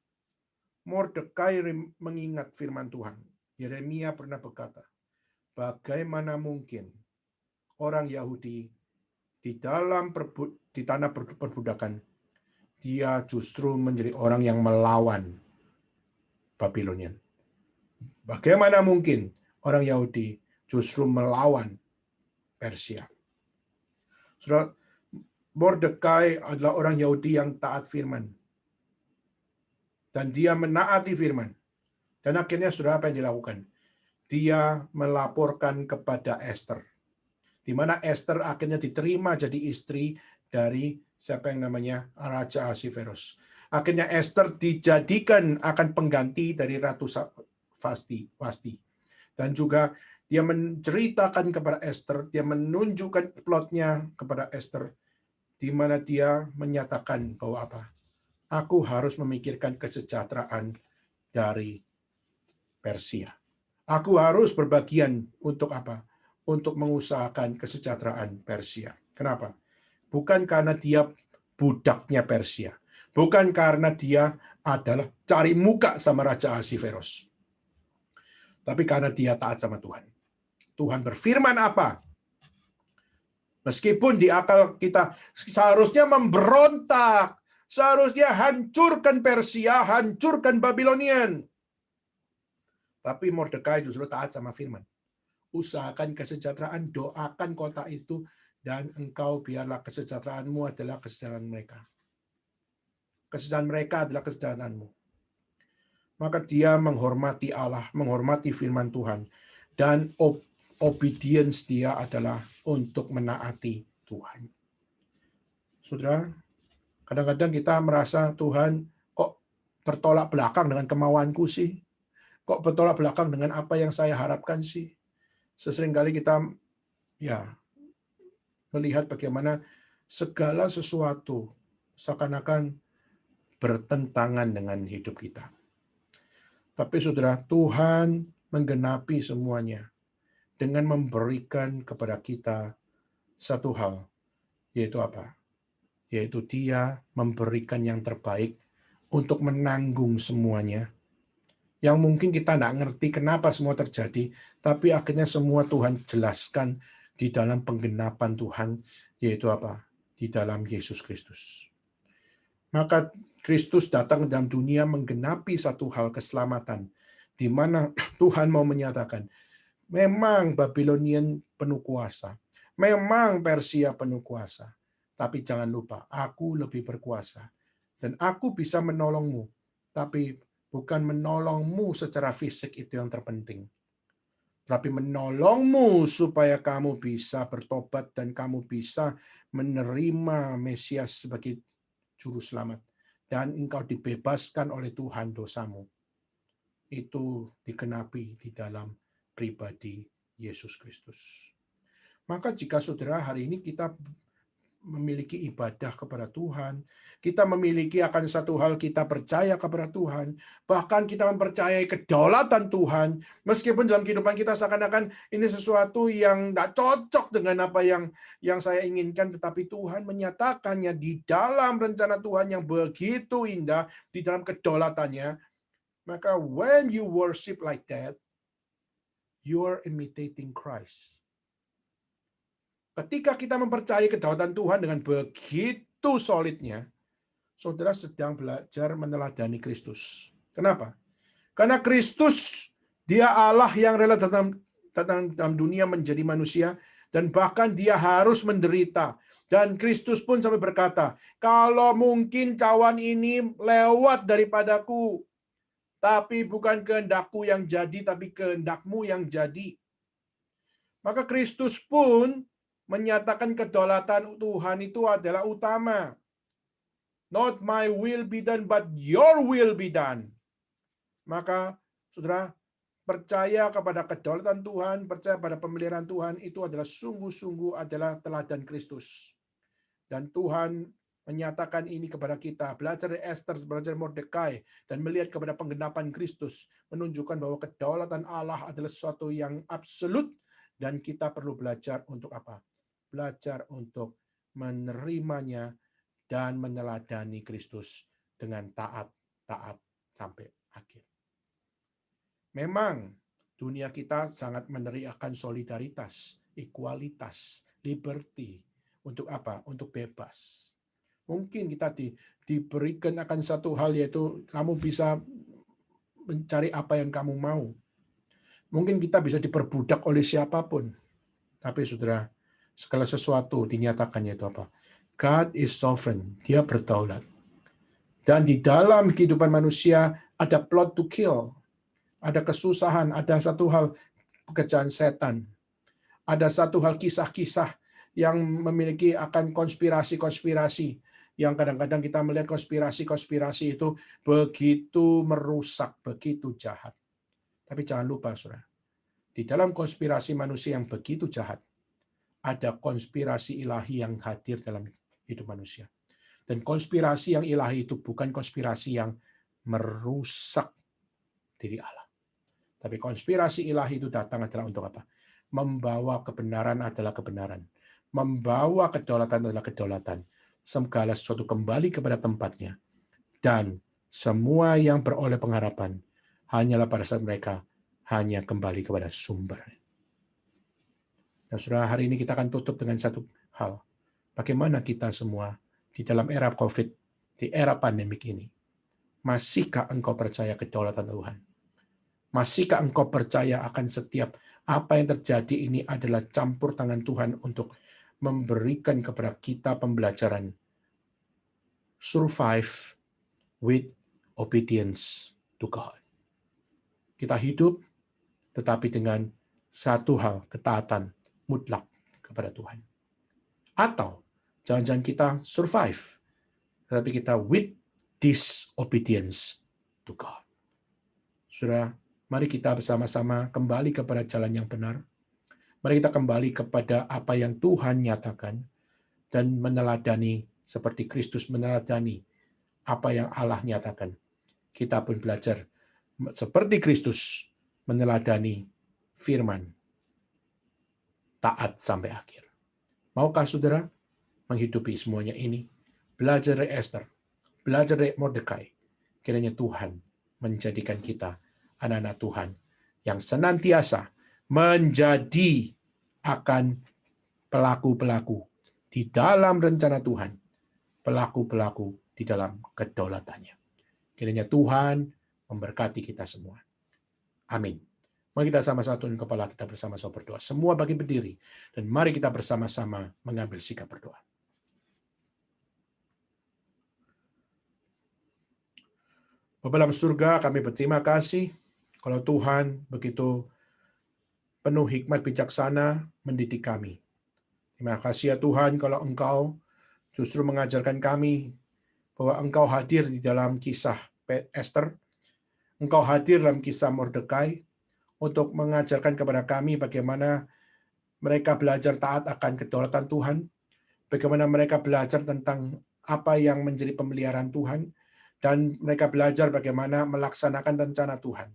Mordekai mengingat firman Tuhan. Yeremia pernah berkata, bagaimana mungkin orang Yahudi di tanah perbudakan, dia justru menjadi orang yang melawan Babilonian. Bagaimana mungkin orang Yahudi justru melawan Persia? Saudara, Mordekai adalah orang Yahudi yang taat firman. Dan dia menaati firman. Dan akhirnya saudara, apa yang dilakukan? Dia melaporkan kepada Esther. Di mana Esther akhirnya diterima jadi istri dari siapa yang namanya Raja Ahasveros. Akhirnya Esther dijadikan akan pengganti dari Ratu Vasti. Dan juga dia menceritakan kepada Esther, dia menunjukkan plotnya kepada Esther, di mana dia menyatakan bahwa apa? Aku harus memikirkan kesejahteraan dari Persia. Aku harus berbagian untuk apa? Untuk mengusahakan kesejahteraan Persia. Kenapa? Bukan karena dia budaknya Persia. Bukan karena dia adalah cari muka sama Raja Ahasveros. Tapi karena dia taat sama Tuhan. Tuhan berfirman apa? Meskipun di akal kita seharusnya memberontak, seharusnya hancurkan Persia, hancurkan Babylonian. Tapi Mordekai justru taat sama firman. Usahakan kesejahteraan, doakan kota itu, dan engkau biarlah kesejahteraanmu adalah kesejahteraan mereka. Kesejahteraan mereka adalah kesejahteraanmu. Maka dia menghormati Allah, menghormati firman Tuhan, dan obedience dia adalah untuk menaati Tuhan. Saudara, kadang-kadang kita merasa Tuhan kok bertolak belakang dengan kemauanku sih? Kok bertolak belakang dengan apa yang saya harapkan sih? Seringkali kita melihat bagaimana segala sesuatu seakan-akan bertentangan dengan hidup kita. Tapi saudara, Tuhan menggenapi semuanya dengan memberikan kepada kita satu hal, yaitu apa? Yaitu dia memberikan yang terbaik untuk menanggung semuanya. Yang mungkin kita tidak ngerti kenapa semua terjadi, tapi akhirnya semua Tuhan jelaskan di dalam penggenapan Tuhan, yaitu apa? Di dalam Yesus Kristus. Maka Kristus datang ke dalam dunia menggenapi satu hal keselamatan, di mana Tuhan mau menyatakan, memang Babylonian penuh kuasa, memang Persia penuh kuasa, tapi jangan lupa, aku lebih berkuasa, dan aku bisa menolongmu, tapi bukan menolongmu secara fisik itu yang terpenting, tapi menolongmu supaya kamu bisa bertobat dan kamu bisa menerima Mesias sebagai juru selamat, dan engkau dibebaskan oleh Tuhan dosamu. Itu dikenapi di dalam pribadi Yesus Kristus. Maka jika saudara hari ini kita memiliki ibadah kepada Tuhan, kita memiliki akan satu hal, kita percaya kepada Tuhan, bahkan kita mempercayai kedaulatan Tuhan, meskipun dalam kehidupan kita seakan-akan ini sesuatu yang tidak cocok dengan apa yang saya inginkan, tetapi Tuhan menyatakannya di dalam rencana Tuhan yang begitu indah, di dalam kedaulatannya. Maka when you worship like that, you are imitating Christ. Ketika kita mempercayai kedaulatan Tuhan dengan begitu solidnya, saudara sedang belajar meneladani Kristus. Kenapa? Karena Kristus, dia Allah yang rela datang dalam dunia menjadi manusia, dan bahkan dia harus menderita. Dan Kristus pun sampai berkata, kalau mungkin cawan ini lewat daripadaku, tapi bukan kehendakku yang jadi, tapi kehendakmu yang jadi. Maka Kristus pun menyatakan kedaulatan Tuhan itu adalah utama. Not my will be done, but your will be done. Maka, saudara, percaya kepada kedaulatan Tuhan, percaya pada pemeliharaan Tuhan, itu adalah sungguh-sungguh adalah teladan Kristus. Dan Tuhan menyatakan ini kepada kita, belajar dari Esther, belajar Mordekai, dan melihat kepada penggenapan Kristus, menunjukkan bahwa kedaulatan Allah adalah sesuatu yang absolut, dan kita perlu belajar untuk apa? Belajar untuk menerimanya dan meneladani Kristus dengan taat sampai akhir. Memang dunia kita sangat meneriakan solidaritas, ekualitas, liberty. Untuk apa? Untuk bebas. Mungkin kita diberikan akan satu hal, yaitu kamu bisa mencari apa yang kamu mau. Mungkin kita bisa diperbudak oleh siapapun. Tapi saudara, segala sesuatu dinyatakannya itu apa? God is sovereign. Dia berdaulat. Dan di dalam kehidupan manusia ada plot to kill. Ada kesusahan, ada satu hal pekerjaan setan. Ada satu hal kisah-kisah yang memiliki akan konspirasi-konspirasi. Yang kadang-kadang kita melihat konspirasi-konspirasi itu begitu merusak, begitu jahat. Tapi jangan lupa, saudara. Di dalam konspirasi manusia yang begitu jahat, ada konspirasi ilahi yang hadir dalam hidup manusia. Dan konspirasi yang ilahi itu bukan konspirasi yang merusak diri Allah. Tapi konspirasi ilahi itu datang adalah untuk apa? Membawa kebenaran adalah kebenaran. Membawa kedaulatan adalah kedaulatan. Segala sesuatu kembali kepada tempatnya. Dan semua yang beroleh pengharapan hanyalah pada saat mereka hanya kembali kepada sumber. Nah, saudara, hari ini kita akan tutup dengan satu hal. Bagaimana kita semua di dalam era COVID, di era pandemik ini, masihkah engkau percaya kedaulatan Tuhan? Masihkah engkau percaya akan setiap apa yang terjadi ini adalah campur tangan Tuhan untuk memberikan kepada kita pembelajaran survive with obedience to God. Kita hidup tetapi dengan satu hal, ketaatan mutlak kepada Tuhan. Atau jangan-jangan kita survive, tetapi kita with disobedience to God. Saudara, mari kita bersama-sama kembali kepada jalan yang benar. Mari kita kembali kepada apa yang Tuhan nyatakan dan meneladani seperti Kristus meneladani apa yang Allah nyatakan. Kita pun belajar seperti Kristus meneladani firman, taat sampai akhir. Maukah saudara menghidupi semuanya ini? Belajar dari Esther, belajar dari Mordekai. Kiranya Tuhan menjadikan kita anak-anak Tuhan yang senantiasa menjadi akan pelaku-pelaku di dalam rencana Tuhan, pelaku-pelaku di dalam kedaulatannya. Kiranya Tuhan memberkati kita semua. Amin. Mari kita sama-sama tunduk kepala kita bersama-sama berdoa. Semua bagi berdiri. Dan mari kita bersama-sama mengambil sikap berdoa. Bapa dalam surga, kami berterima kasih kalau Tuhan begitu penuh hikmat bijaksana mendidik kami. Terima kasih ya Tuhan kalau Engkau justru mengajarkan kami bahwa Engkau hadir di dalam kisah Esther. Engkau hadir dalam kisah Mordekai untuk mengajarkan kepada kami bagaimana mereka belajar taat akan kedaulatan Tuhan, bagaimana mereka belajar tentang apa yang menjadi pemeliharaan Tuhan, dan mereka belajar bagaimana melaksanakan rencana Tuhan.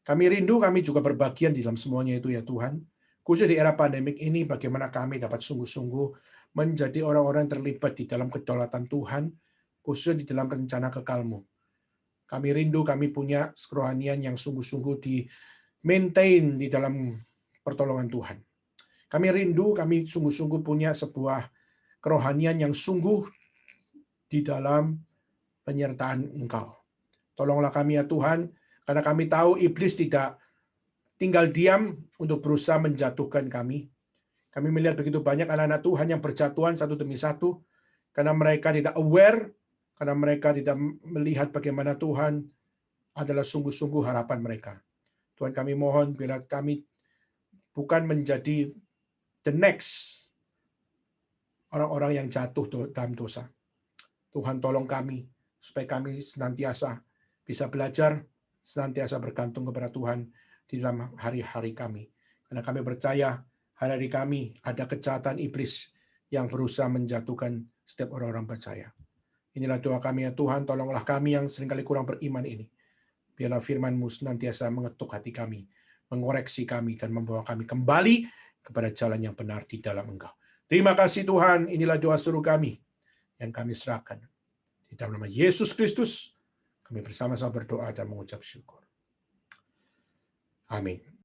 Kami rindu, kami juga berbagian di dalam semuanya itu ya Tuhan. Khusus di era pandemik ini, bagaimana kami dapat sungguh-sungguh menjadi orang-orang terlibat di dalam kedaulatan Tuhan, khusus di dalam rencana kekal-Mu. Kami rindu, kami punya kerohanian yang sungguh-sungguh di-maintain di dalam pertolongan Tuhan. Kami rindu, kami sungguh-sungguh punya sebuah kerohanian yang sungguh di dalam penyertaan Engkau. Tolonglah kami ya Tuhan, karena kami tahu iblis tidak tinggal diam untuk berusaha menjatuhkan kami. Kami melihat begitu banyak anak-anak Tuhan yang berjatuhan satu demi satu, karena mereka tidak aware, karena mereka tidak melihat bagaimana Tuhan adalah sungguh-sungguh harapan mereka. Tuhan, kami mohon bila kami bukan menjadi the next orang-orang yang jatuh dalam dosa. Tuhan tolong kami, supaya kami senantiasa bisa belajar, senantiasa bergantung kepada Tuhan di dalam hari-hari kami. Karena kami percaya hari-hari kami ada kejahatan iblis yang berusaha menjatuhkan setiap orang-orang percaya. Inilah doa kami ya Tuhan, tolonglah kami yang seringkali kurang beriman ini. Biarlah firman-Mu senantiasa mengetuk hati kami, mengoreksi kami, dan membawa kami kembali kepada jalan yang benar di dalam Engkau. Terima kasih Tuhan, inilah doa seru kami yang kami serahkan. Di dalam nama Yesus Kristus, kami bersama-sama berdoa dan mengucap syukur. Amin.